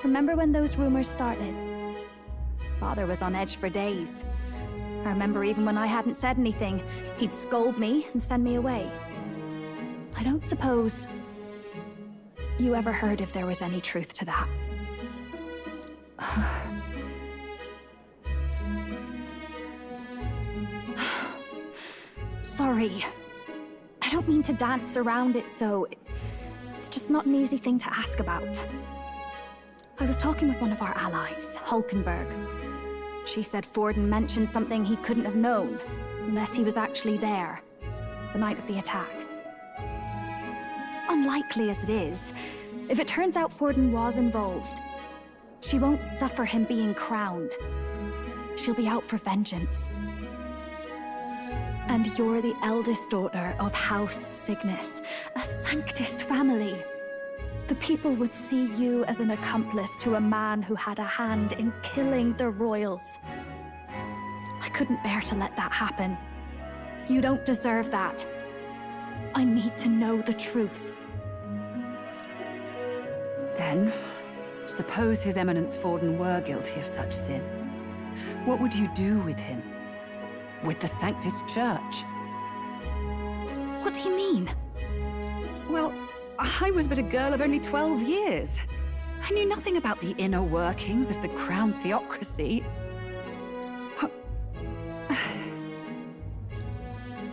Remember when those rumors started? Father was on edge for days. I remember even when I hadn't said anything, he'd scold me and send me away. I don't suppose you ever heard if there was any truth to that. Sorry. I don't mean to dance around it so... It's just not an easy thing to ask about. I was talking with one of our allies, Hulkenberg. She said Forden mentioned something he couldn't have known, unless he was actually there, the night of the attack. Unlikely as it is, if it turns out Forden was involved, she won't suffer him being crowned. She'll be out for vengeance. And you're the eldest daughter of House Cygnus, a Sanctist family. The people would see you as an accomplice to a man who had a hand in killing the royals. I couldn't bear to let that happen. You don't deserve that. I need to know the truth. Then, suppose His Eminence Forden were guilty of such sin. What would you do with him? With the Sanctus Church? What do you mean? Well, I was but a girl of only 12 years. I knew nothing about the inner workings of the crown theocracy.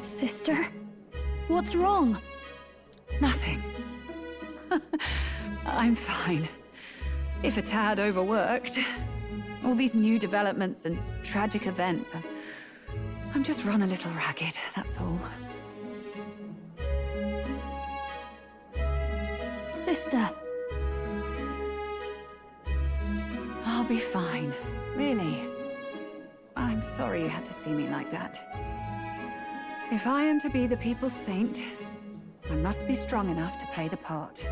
Sister, what's wrong? Nothing. I'm fine. If a tad overworked. All these new developments and tragic events. I'm just run a little ragged, that's all. Sister. I'll be fine. Really. I'm sorry you had to see me like that. If I am to be the people's saint, I must be strong enough to play the part.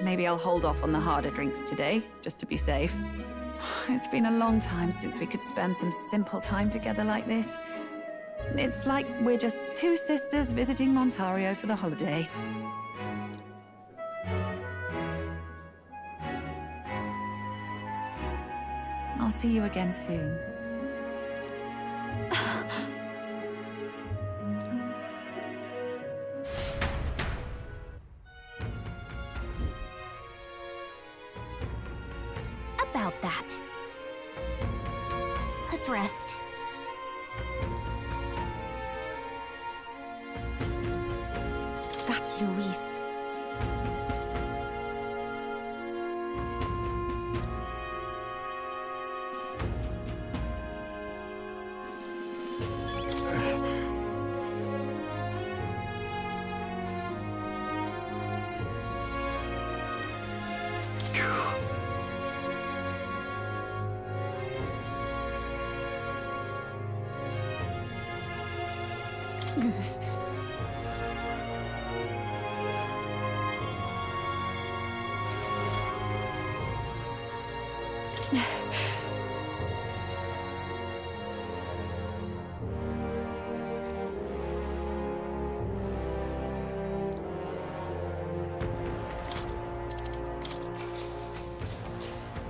Maybe I'll hold off on the harder drinks today, just to be safe. It's been a long time since we could spend some simple time together like this. It's like we're just two sisters visiting Montario for the holiday. I'll see you again soon. About that. Let's rest. That's Luis.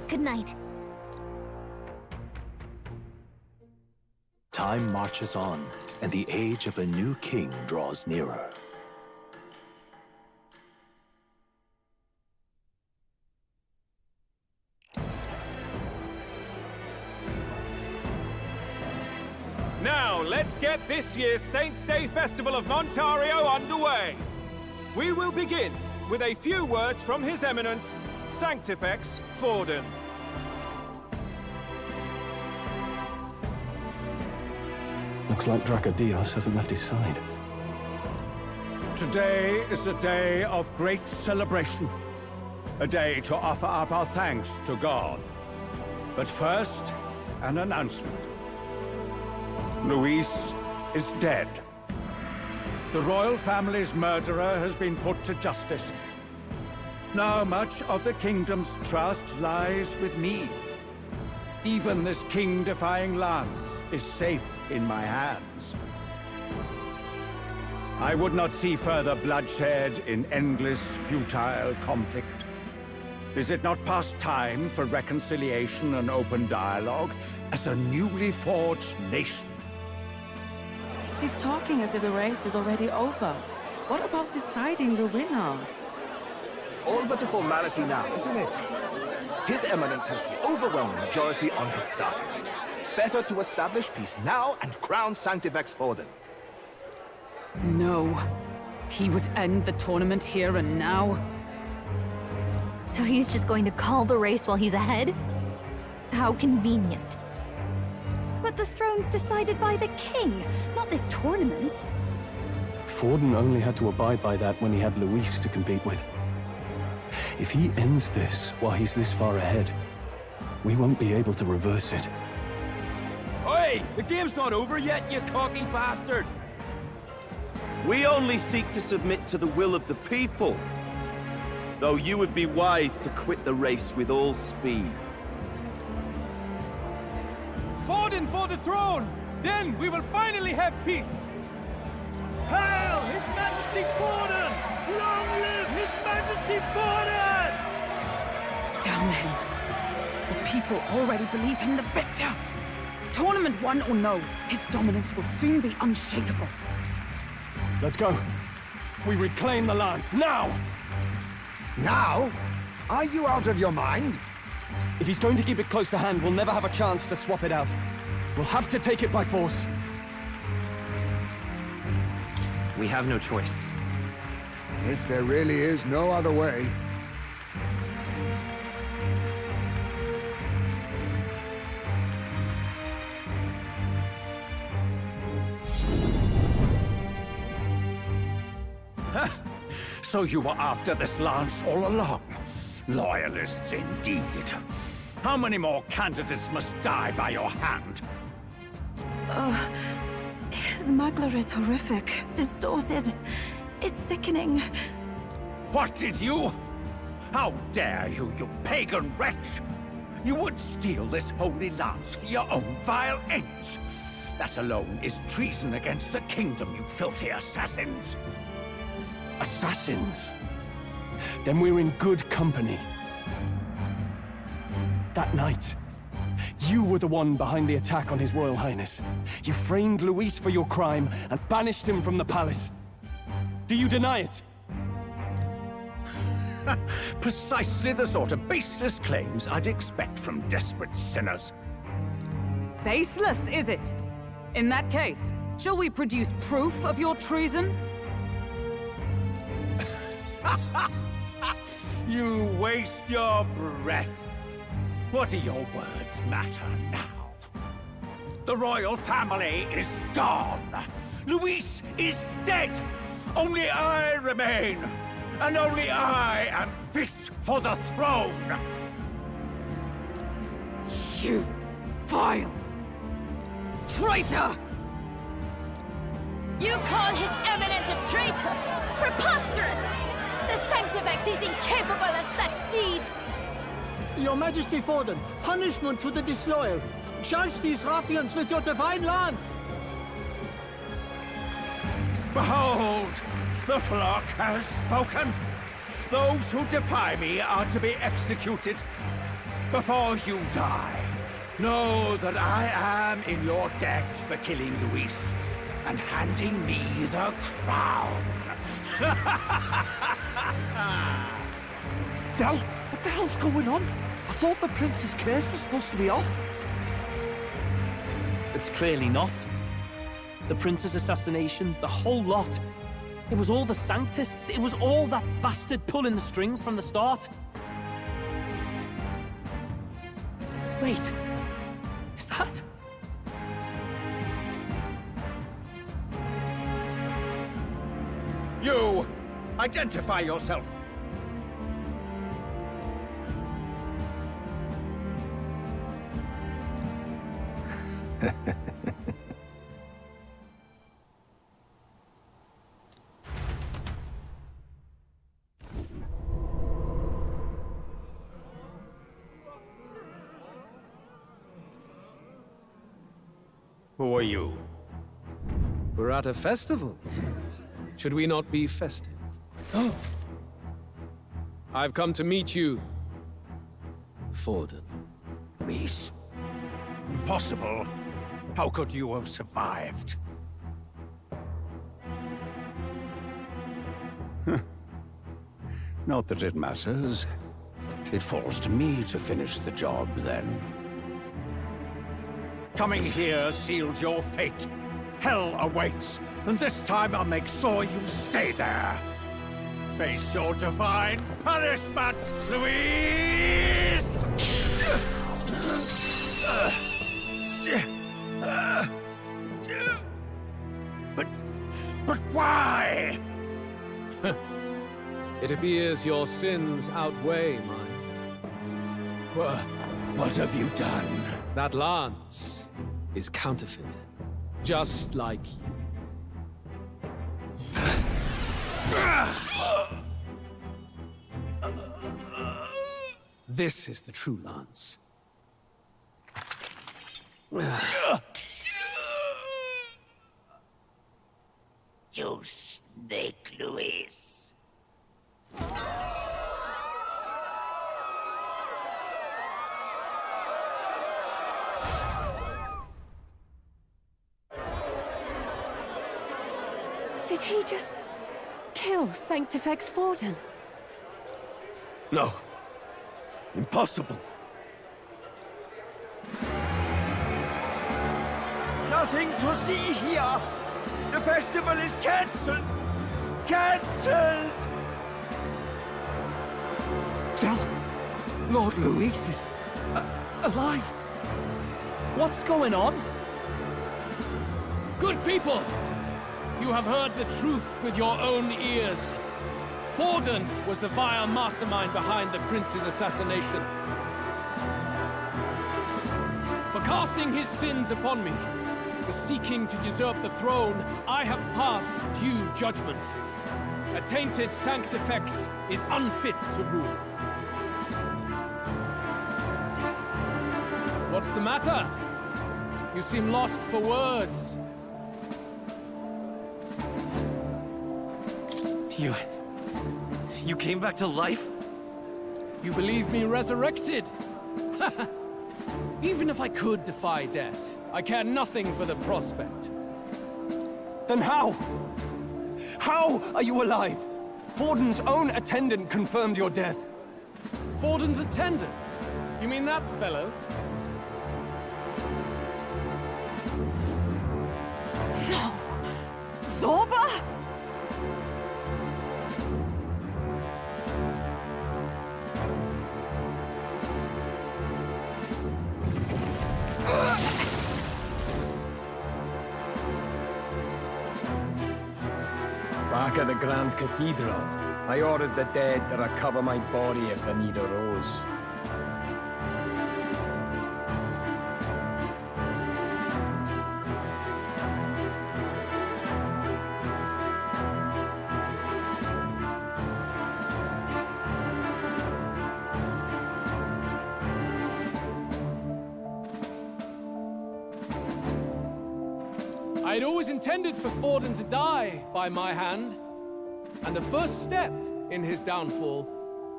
Good night. Time marches on, and the age of a new king draws nearer. Now, let's get this year's Saints' Day Festival of Montario underway. We will begin with a few words from His Eminence, Sanctifex Forden. Looks like Dracodios hasn't left his side. Today is a day of great celebration. A day to offer up our thanks to God. But first, an announcement. Luis is dead. The royal family's murderer has been put to justice. Now much of the kingdom's trust lies with me. Even this king-defying lance is safe in my hands. I would not see further bloodshed in endless, futile conflict. Is it not past time for reconciliation and open dialogue as a newly forged nation? He's talking as if the race is already over. What about deciding the winner? All but a formality now, isn't it? His Eminence has the overwhelming majority on his side. Better to establish peace now and crown Sanctifex Forden. No. He would end the tournament here and now. So he's just going to call the race while he's ahead? How convenient. But the throne's decided by the king, not this tournament. Forden only had to abide by that when he had Luis to compete with. If he ends this while he's this far ahead, we won't be able to reverse it. Oi! The game's not over yet, you cocky bastard! We only seek to submit to the will of the people. Though you would be wise to quit the race with all speed. Forden for the throne! Then we will finally have peace! Hail His Majesty Forden! Long live His Majesty Forden! Damn him. The people already believe him the victor. Tournament won or no, his dominance will soon be unshakable. Let's go. We reclaim the lance, now! Now? Are you out of your mind? If he's going to keep it close to hand, we'll never have a chance to swap it out. We'll have to take it by force. We have no choice. If there really is no other way. So you were after this lance all along? Loyalists indeed. How many more candidates must die by your hand? His Magla is horrific, distorted. It's sickening. What did you? How dare you, you pagan wretch! You would steal this holy lance for your own vile ends. That alone is treason against the kingdom, you filthy assassins. Assassins? Then we're in good company. That night, you were the one behind the attack on His Royal Highness. You framed Luis for your crime and banished him from the palace. Do you deny it? Precisely the sort of baseless claims I'd expect from desperate sinners. Baseless, is it? In that case, shall we produce proof of your treason? You waste your breath. What do your words matter now? The royal family is gone. Luis is dead. Only I remain. And only I am fit for the throne. You vile traitor! You call His Eminence a traitor? Preposterous! The Sanctifex is incapable of such deeds! Your Majesty Forden, punishment to the disloyal. Charge these ruffians with your divine lance! Behold, the flock has spoken. Those who defy me are to be executed. Before you die, know that I am in your debt for killing Luis and handing me the crown. Del, what the hell's going on? I thought the prince's curse was supposed to be off. It's clearly not. The prince's assassination, the whole lot. It was all the Sanctists. It was all that bastard pulling the strings from the start. Wait. Is that... You! Identify yourself! Who are you? We're at a festival. Should we not be festive? I've come to meet you, Forden. Luis? Impossible. How could you have survived? Not that it matters. It falls to me to finish the job, then. Coming here sealed your fate. Hell awaits, and this time I'll make sure you stay there. Face your divine punishment, Luis! But why? It appears your sins outweigh mine. What have you done? That lance is counterfeit, just like you. This is the true lance. You snake, Luis. Did he just Kill Sanctifex Forden? No. Impossible. Nothing to see here! The festival is cancelled! Cancelled! Del, Lord Luis is alive. What's going on? Good people! You have heard the truth with your own ears. Forden was the vile mastermind behind the prince's assassination. For casting his sins upon me, for seeking to usurp the throne, I have passed due judgment. A tainted Sanctifex is unfit to rule. What's the matter? You seem lost for words. You came back to life? You believe me resurrected? Even if I could defy death, I care nothing for the prospect. Then how? How are you alive? Forden's own attendant confirmed your death. Forden's attendant? You mean that fellow? No! Zorba? Back at the Grand Cathedral, I ordered the dead to recover my body if the need arose. I'd always intended for Forden to die by my hand, and the first step in his downfall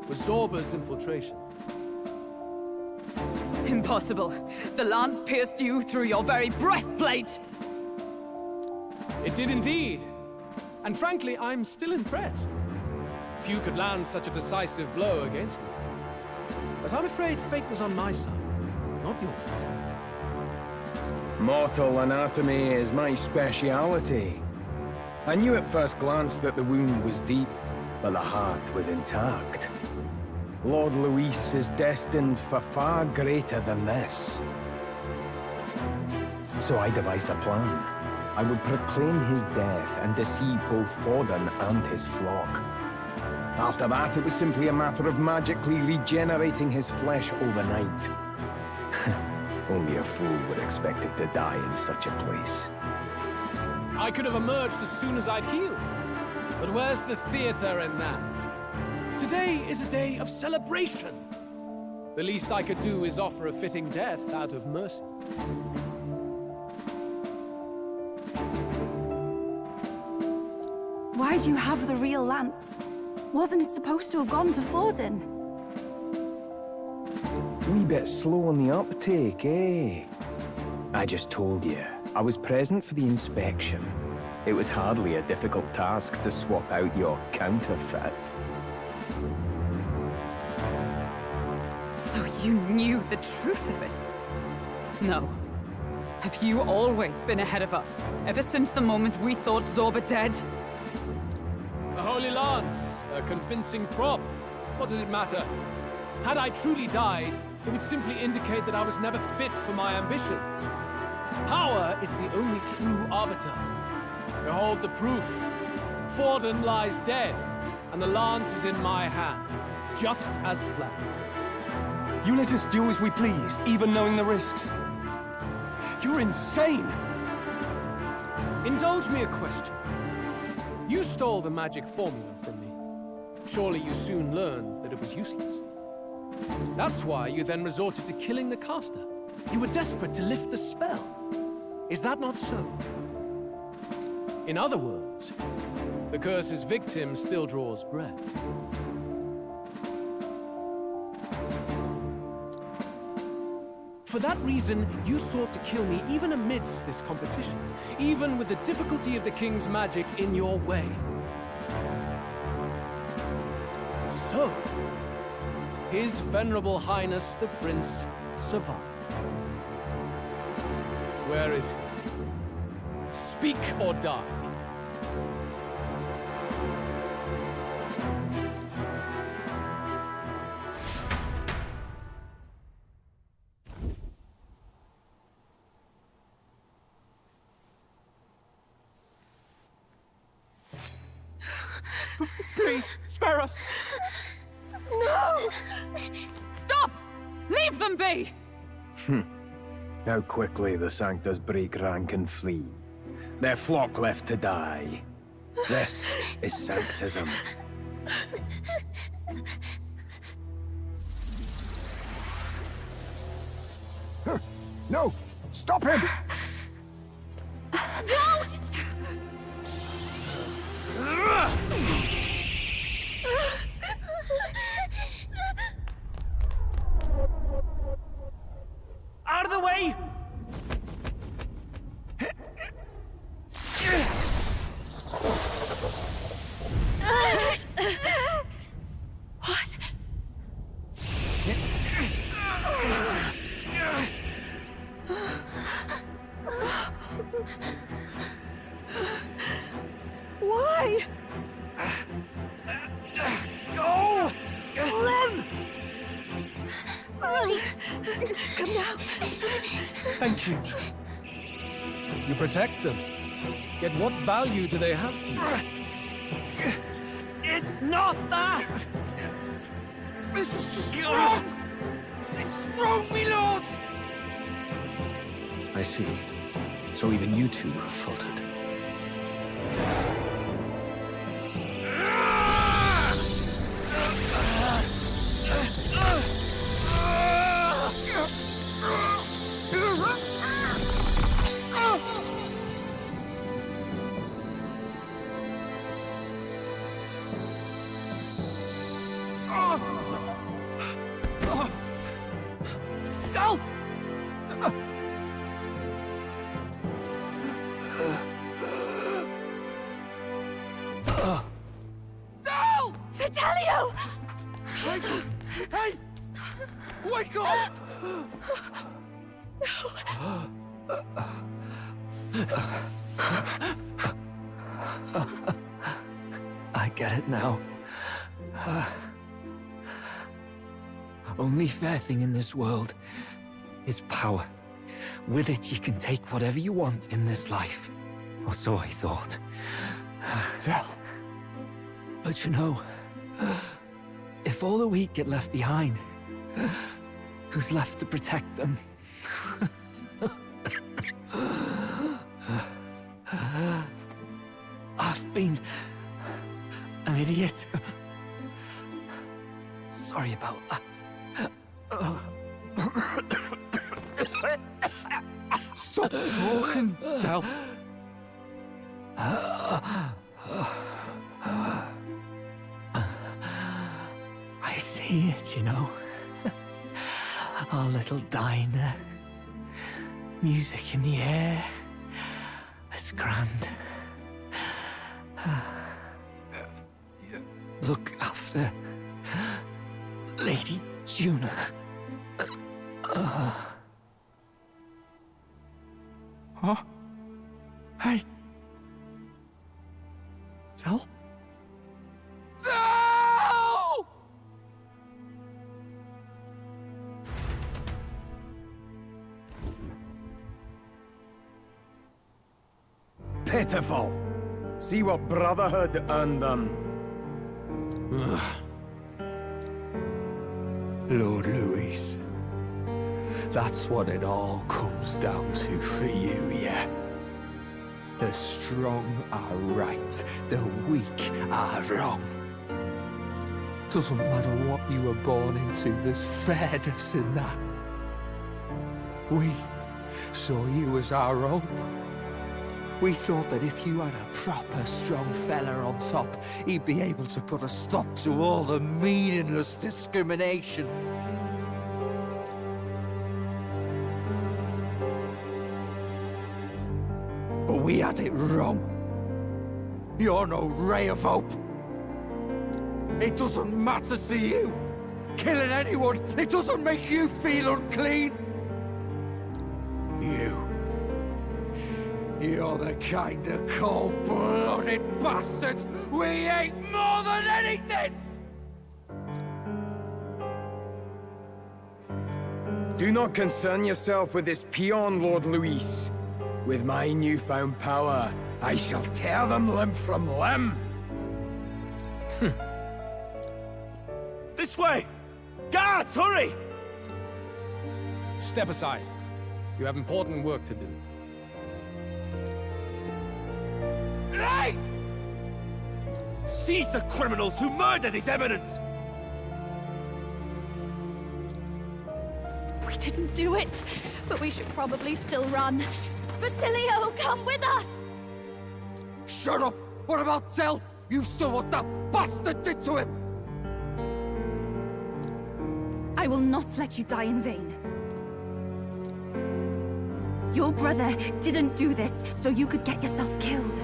was Zorba's infiltration. Impossible. The lance pierced you through your very breastplate! It did indeed. And frankly, I'm still impressed. Few could land such a decisive blow against me. But I'm afraid fate was on my side, not yours. Mortal anatomy is my speciality. I knew at first glance that the wound was deep, but the heart was intact. Lord Luis is destined for far greater than this. So I devised a plan. I would proclaim his death and deceive both Forden and his flock. After that, it was simply a matter of magically regenerating his flesh overnight. Only a fool would expect it to die in such a place. I could have emerged as soon as I'd healed. But where's the theater in that? Today is a day of celebration. The least I could do is offer a fitting death out of mercy. Why do you have the real lance? Wasn't it supposed to have gone to Forden? Wee bit slow on the uptake, eh? I just told you, I was present for the inspection. It was hardly a difficult task to swap out your counterfeit. So you knew the truth of it? No. Have you always been ahead of us, ever since the moment we thought Zorba dead? A holy lance, a convincing prop. What does it matter? Had I truly died, it would simply indicate that I was never fit for my ambitions. Power is the only true arbiter. Behold the proof. Forden lies dead, and the lance is in my hand, just as planned. You let us do as we pleased, even knowing the risks. You're insane! Indulge me a question. You stole the magic formula from me. Surely you soon learned that it was useless. That's why you then resorted to killing the caster. You were desperate to lift the spell. Is that not so? In other words, the curse's victim still draws breath. For that reason, you sought to kill me even amidst this competition, even with the difficulty of the king's magic in your way. So, His Venerable Highness the Prince survived. Where is he? Speak or die. Please, spare us! No! Stop! Leave them be! How quickly the Sanctus break rank and flee. Their flock left to die. This is Sanctism. No! Stop him! Don't! Out of the way! What? Why? Go! Run! Right. Come now. Thank you. You protect them. Yet what value do they have to you? It's not that! This is just wrong! It's wrong, me lords! I see. So even you two faltered. Dal! Dal! Fidelio! Hey! Wake up! I get it now. Only fair thing in this world is power. With it, you can take whatever you want in this life. Or so I thought. Tell. But you know, if all the weak get left behind, who's left to protect them? I've been an idiot. Sorry about that. Stop talking, Del. I see it, you know. Our little diner. Music in the air. It's grand. Look after Lady Juna. Huh? Hey. Del? Del! Pitiful. See what Brotherhood earned them. Lord Louis. That's what it all comes down to for you, yeah? The strong are right, the weak are wrong. Doesn't matter what you were born into, there's fairness in that. We saw you as our own. We thought that if you had a proper strong fella on top, he'd be able to put a stop to all the meaningless discrimination. But we had it wrong. You're no ray of hope. It doesn't matter to you. Killing anyone, it doesn't make you feel unclean. You're the kind of cold-blooded bastard we hate more than anything! Do not concern yourself with this peon, Lord Luis. With my newfound power, I shall tear them limb from limb. This way! Guards, hurry! Step aside. You have important work to do. Hey! Seize the criminals who murdered His Eminence! We didn't do it, but we should probably still run. Basilio, come with us! Shut up! What about Tell? You saw what that bastard did to him! I will not let you die in vain. Your brother didn't do this so you could get yourself killed.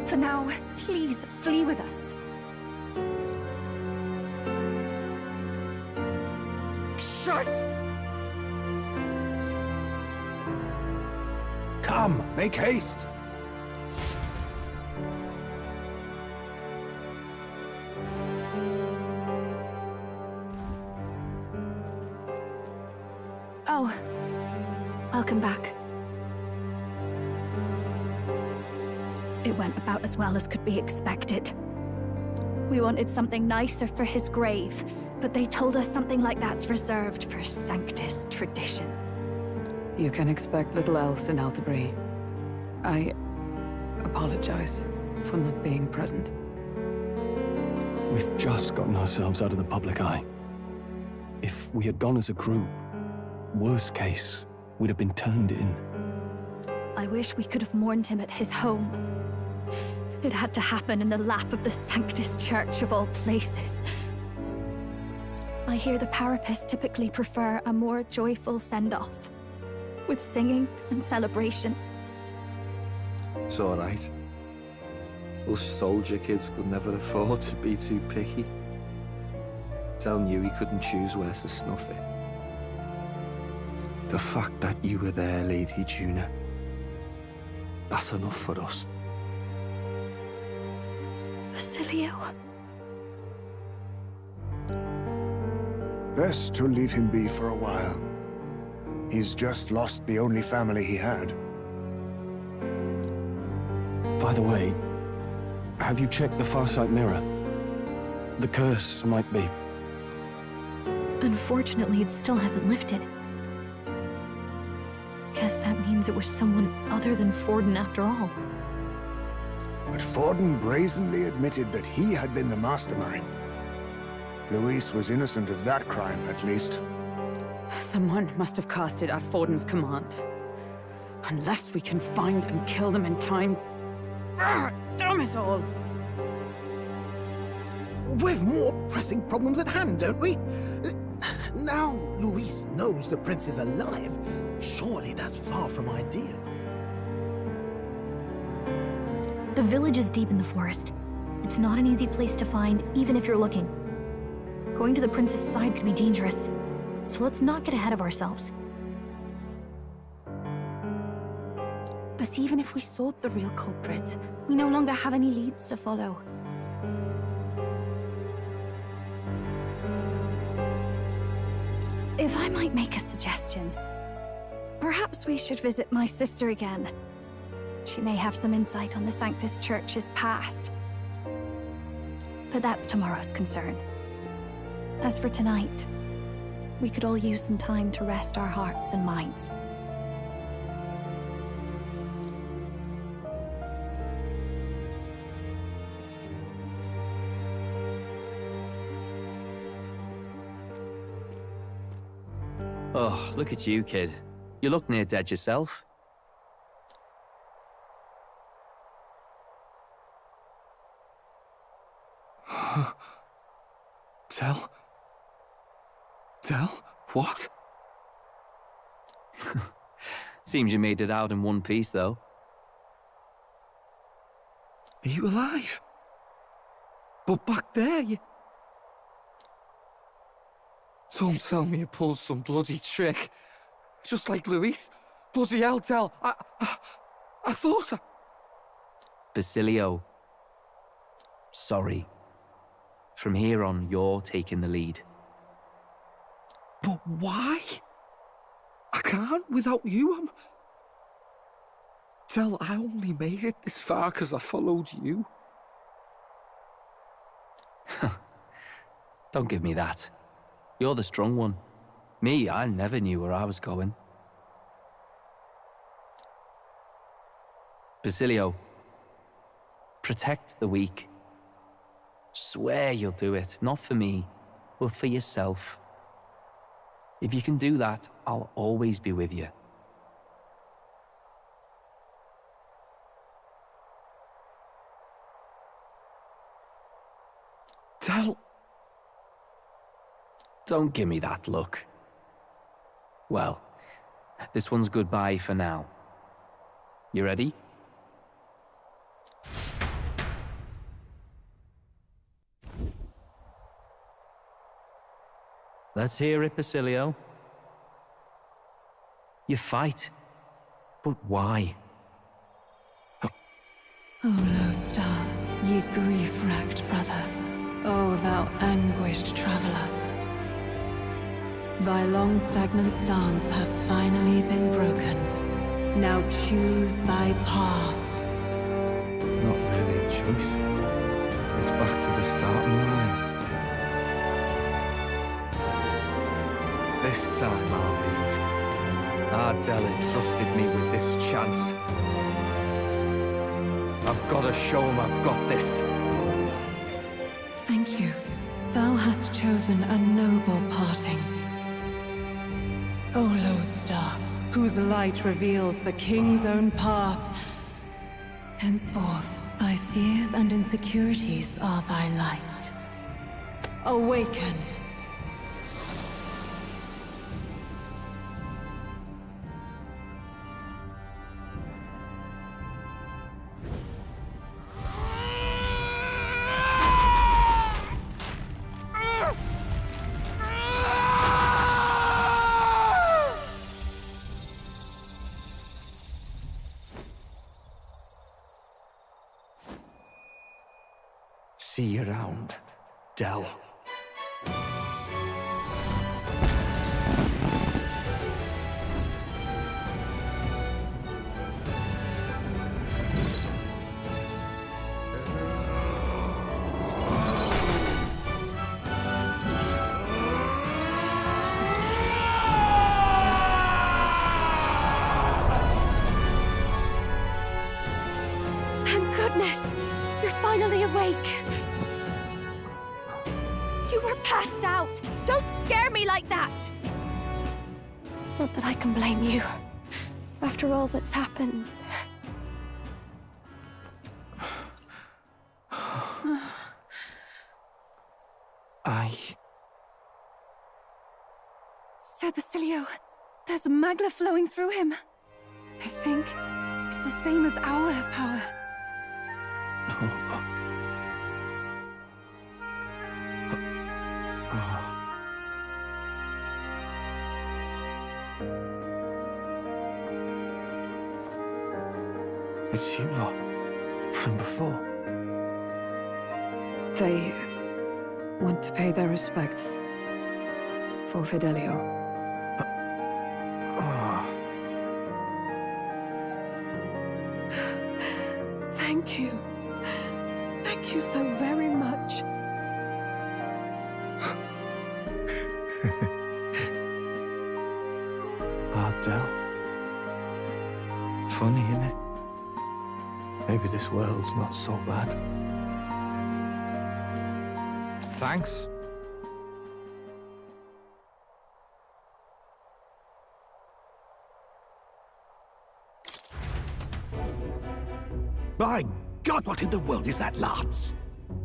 For now, please flee with us. Shite! Come, make haste! Oh, welcome back. It went about as well as could be expected. We wanted something nicer for his grave, but they told us something like that's reserved for Sanctus tradition. You can expect little else in Altabri. I apologize for not being present. We've just gotten ourselves out of the public eye. If we had gone as a group, worst case, we'd have been turned in. I wish we could have mourned him at his home. It had to happen in the lap of the Sanctus Church of all places. I hear the Parapists typically prefer a more joyful send-off, with singing and celebration. It's all right. Us soldier kids could never afford to be too picky. Tell knew he couldn't choose where to snuff it. The fact that you were there, Lady Juna, that's enough for us. Basilio. Best to leave him be for a while. He's just lost the only family he had. By the way, have you checked the Farsight mirror? The curse might be... Unfortunately, it still hasn't lifted. Guess that means it was someone other than Forden after all. But Forden brazenly admitted that he had been the mastermind. Luis was innocent of that crime, at least. Someone must have cast it at Forden's command. Unless we can find and kill them in time... Damn it all! We've more pressing problems at hand, don't we? Now Luis knows the prince is alive. Surely that's far from ideal. The village is deep in the forest. It's not an easy place to find, even if you're looking. Going to the prince's side could be dangerous, so let's not get ahead of ourselves. But even if we sought the real culprit, we no longer have any leads to follow. If I might make a suggestion, perhaps we should visit my sister again. She may have some insight on the Sanctus Church's past. But that's tomorrow's concern. As for tonight, we could all use some time to rest our hearts and minds. Oh, look at you, kid. You look near dead yourself. Tell? Tell? What? Seems you made it out in one piece, though. Are you alive? But back there, Don't tell me you pulled some bloody trick. Just like Luis. Bloody hell, Del. I thought Basilio. Sorry. From here on, you're taking the lead. But why? I can't without you. Del, I only made it this far because I followed you. Don't give me that. You're the strong one. Me, I never knew where I was going. Basilio, protect the weak. Swear you'll do it, not for me, but for yourself. If you can do that, I'll always be with you. Del. Don't give me that look. Well, this one's goodbye for now. You ready? Let's hear it, Basilio. You fight. But why? O Lodestar, ye grief-racked brother, O thou anguished traveler. Thy long stagnant stance hath finally been broken. Now choose thy path. Not really a choice. It's back to the starting line. This time I'll lead. Ardell entrusted me with this chance. I've got to show him I've got this. Thank you. Thou hast chosen a noble parting. O Lodestar, whose light reveals the king's own path. Henceforth, thy fears and insecurities are thy light. Awaken. See you around, Del. Thank goodness! You're finally awake! You were passed out! Don't scare me like that! Not that I can blame you. After all that's happened. Sir Basilio, there's magla flowing through him. I think it's the same as our power. It's you lot. From before. They went to pay their respects for Fidelio. Thank you. Thank you so very much. Ardell. Funny, innit? Maybe this world's not so bad. Thanks. By God, what in the world is that, lads?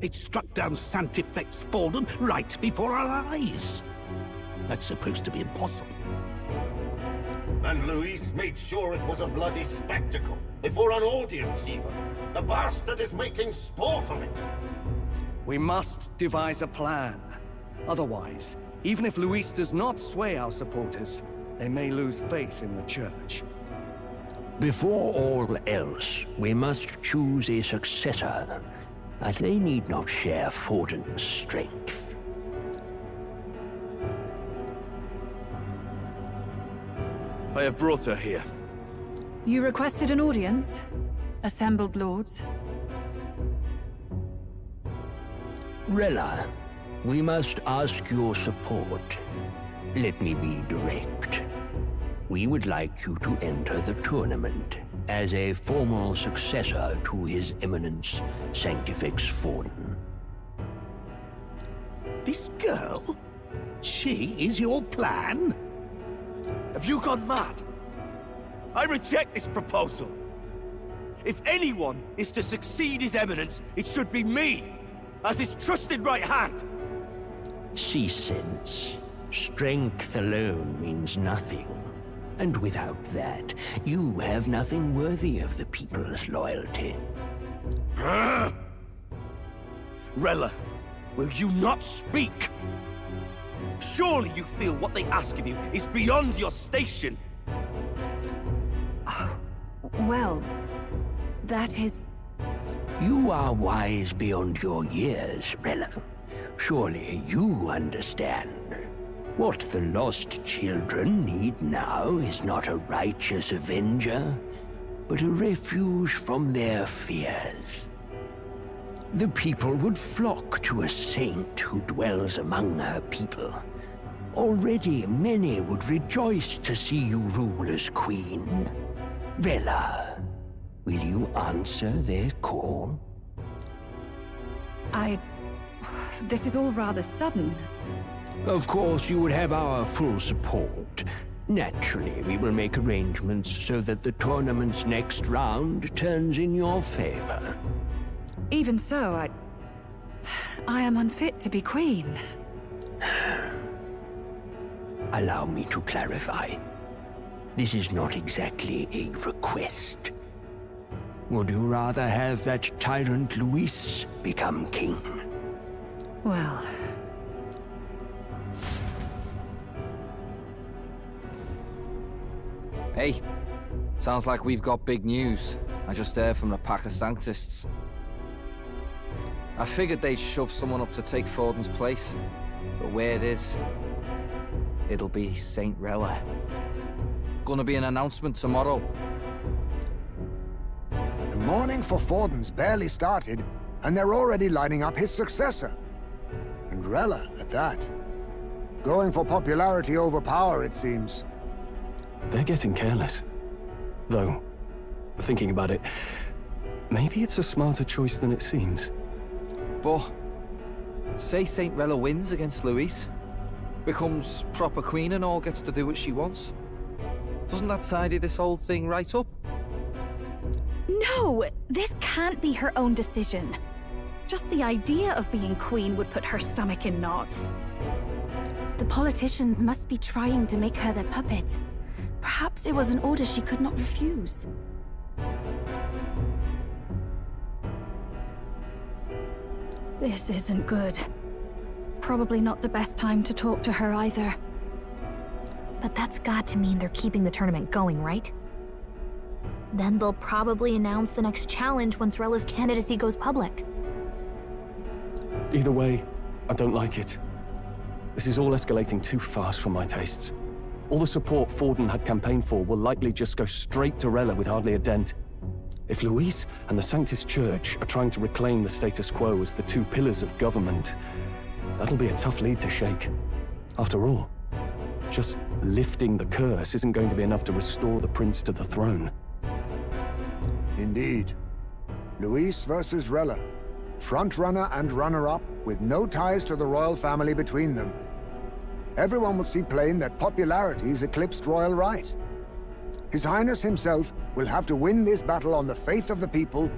It struck down Sanctifex Fallen right before our eyes. That's supposed to be impossible. And Luis made sure it was a bloody spectacle, before an audience even. The bastard is making sport of it. We must devise a plan. Otherwise, Even if Luis does not sway our supporters, they may lose faith in the church. Before all else, we must choose a successor, but they need not share Forden's strength. I have brought her here. You requested an audience? Assembled lords? Rella, we must ask your support. Let me be direct. We would like you to enter the tournament as a formal successor to His Eminence Sanctifex Forden. This girl? She is your plan? Have you gone mad? I reject this proposal. If anyone is to succeed His Eminence, it should be me, as his trusted right hand. See sense. Strength alone means nothing. And without that, you have nothing worthy of the people's loyalty. Rella, will you not speak? Surely you feel what they ask of you is beyond your station. Well, that is... You are wise beyond your years, Rella. Surely you understand. What the lost children need now is not a righteous avenger, but a refuge from their fears. The people would flock to a saint who dwells among her people. Already many would rejoice to see you rule as queen. Rella, will you answer their call? This is all rather sudden. Of course, you would have our full support. Naturally, we will make arrangements so that the tournament's next round turns in your favor. Even so, I am unfit to be queen. Allow me to clarify. This is not exactly a request. Would you rather have that tyrant Luis become king? Well... Hey, sounds like we've got big news. I just heard from the pack of Sanctists. I figured they'd shove someone up to take Forden's place, but where it is, it'll be Saint Rella. Gonna be an announcement tomorrow. The mourning for Forden's barely started, and they're already lining up his successor. And Rella, at that. Going for popularity over power, it seems. They're getting careless. Though, thinking about it, maybe it's a smarter choice than it seems. But, say Saint Rella wins against Luis, becomes proper queen and all gets to do what she wants. Doesn't that tidy this whole thing right up? No! This can't be her own decision. Just the idea of being queen would put her stomach in knots. The politicians must be trying to make her their puppet. Perhaps it was an order she could not refuse. This isn't good. Probably not the best time to talk to her either. But that's got to mean they're keeping the tournament going, right? Then they'll probably announce the next challenge once Rella's candidacy goes public. Either way, I don't like it. This is all escalating too fast for my tastes. All the support Forden had campaigned for will likely just go straight to Rella with hardly a dent. If Luis and the Sanctus Church are trying to reclaim the status quo as the two pillars of government, that'll be a tough lead to shake. After all, just lifting the curse isn't going to be enough to restore the prince to the throne. Indeed. Luis versus Rella. Frontrunner and runner-up, with no ties to the royal family between them. Everyone will see plain that popularity's eclipsed royal right. His Highness himself will have to win this battle on the faith of the people,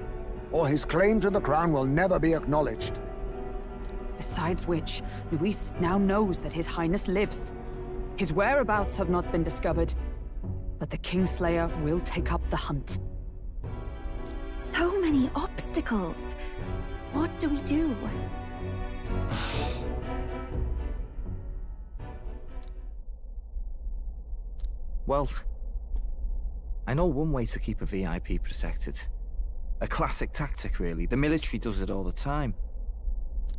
or his claim to the crown will never be acknowledged. Besides which, Luis now knows that His Highness lives. His whereabouts have not been discovered, but the Kingslayer will take up the hunt. So many obstacles. What do we do? Well, I know one way to keep a VIP protected. A classic tactic, really. The military does it all the time.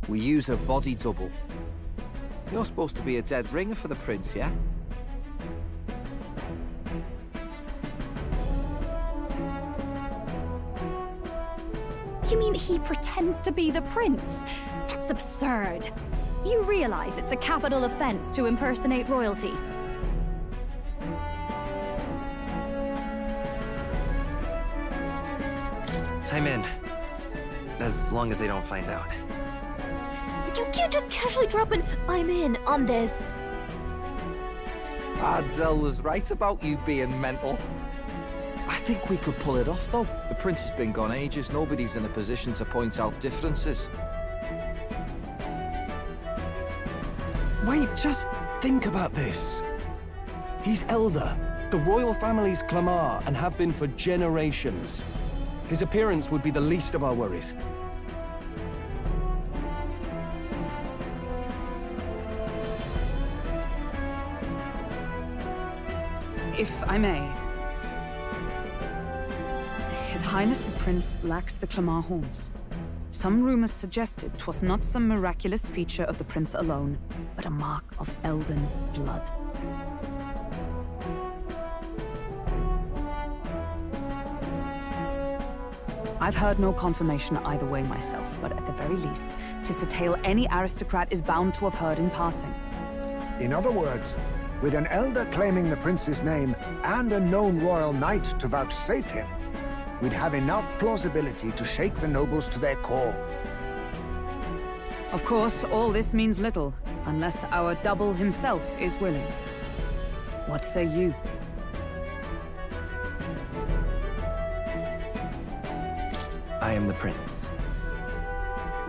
We use a body double. You're supposed to be a dead ringer for the prince, yeah? You mean he pretends to be the prince? That's absurd. You realize it's a capital offense to impersonate royalty. I'm in. As long as they don't find out. You can't just casually drop an "I'm in" on this. Adzel was right about you being mental. I think we could pull it off, though. The prince has been gone ages. Nobody's in a position to point out differences. Wait, just think about this. He's elder. The royal family's Clamar and have been for generations. His appearance would be the least of our worries. If I may. His Highness the Prince lacks the Clamar horns. Some rumors suggested 'twas not some miraculous feature of the prince alone, but a mark of elden blood. I've heard no confirmation either way myself, but at the very least, 'tis a tale any aristocrat is bound to have heard in passing. In other words, with an elder claiming the prince's name and a known royal knight to vouchsafe him, we'd have enough plausibility to shake the nobles to their core. Of course, all this means little, unless our double himself is willing. What say you? I am the prince.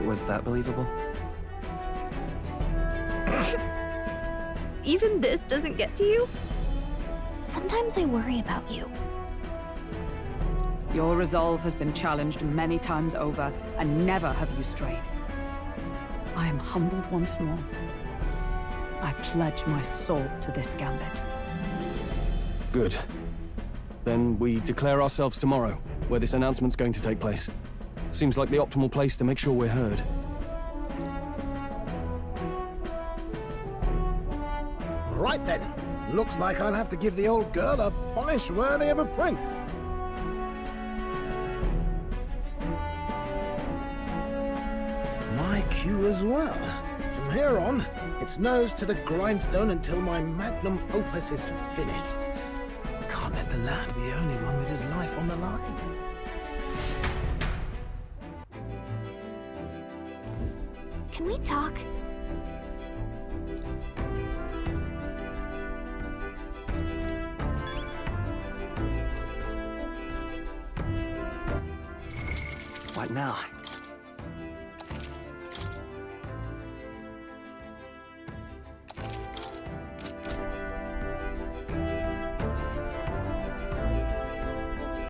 Was that believable? Even this doesn't get to you? Sometimes I worry about you. Your resolve has been challenged many times over, and never have you strayed. I am humbled once more. I pledge my soul to this gambit. Good. Then we declare ourselves tomorrow, where this announcement's going to take place. Seems like the optimal place to make sure we're heard. Right then. Looks like I'll have to give the old girl a polish worthy of a prince. My cue as well. From here on, it's nose to the grindstone until my magnum opus is finished. Can't let the lad be the only one with his life on the line. Can we talk? What now?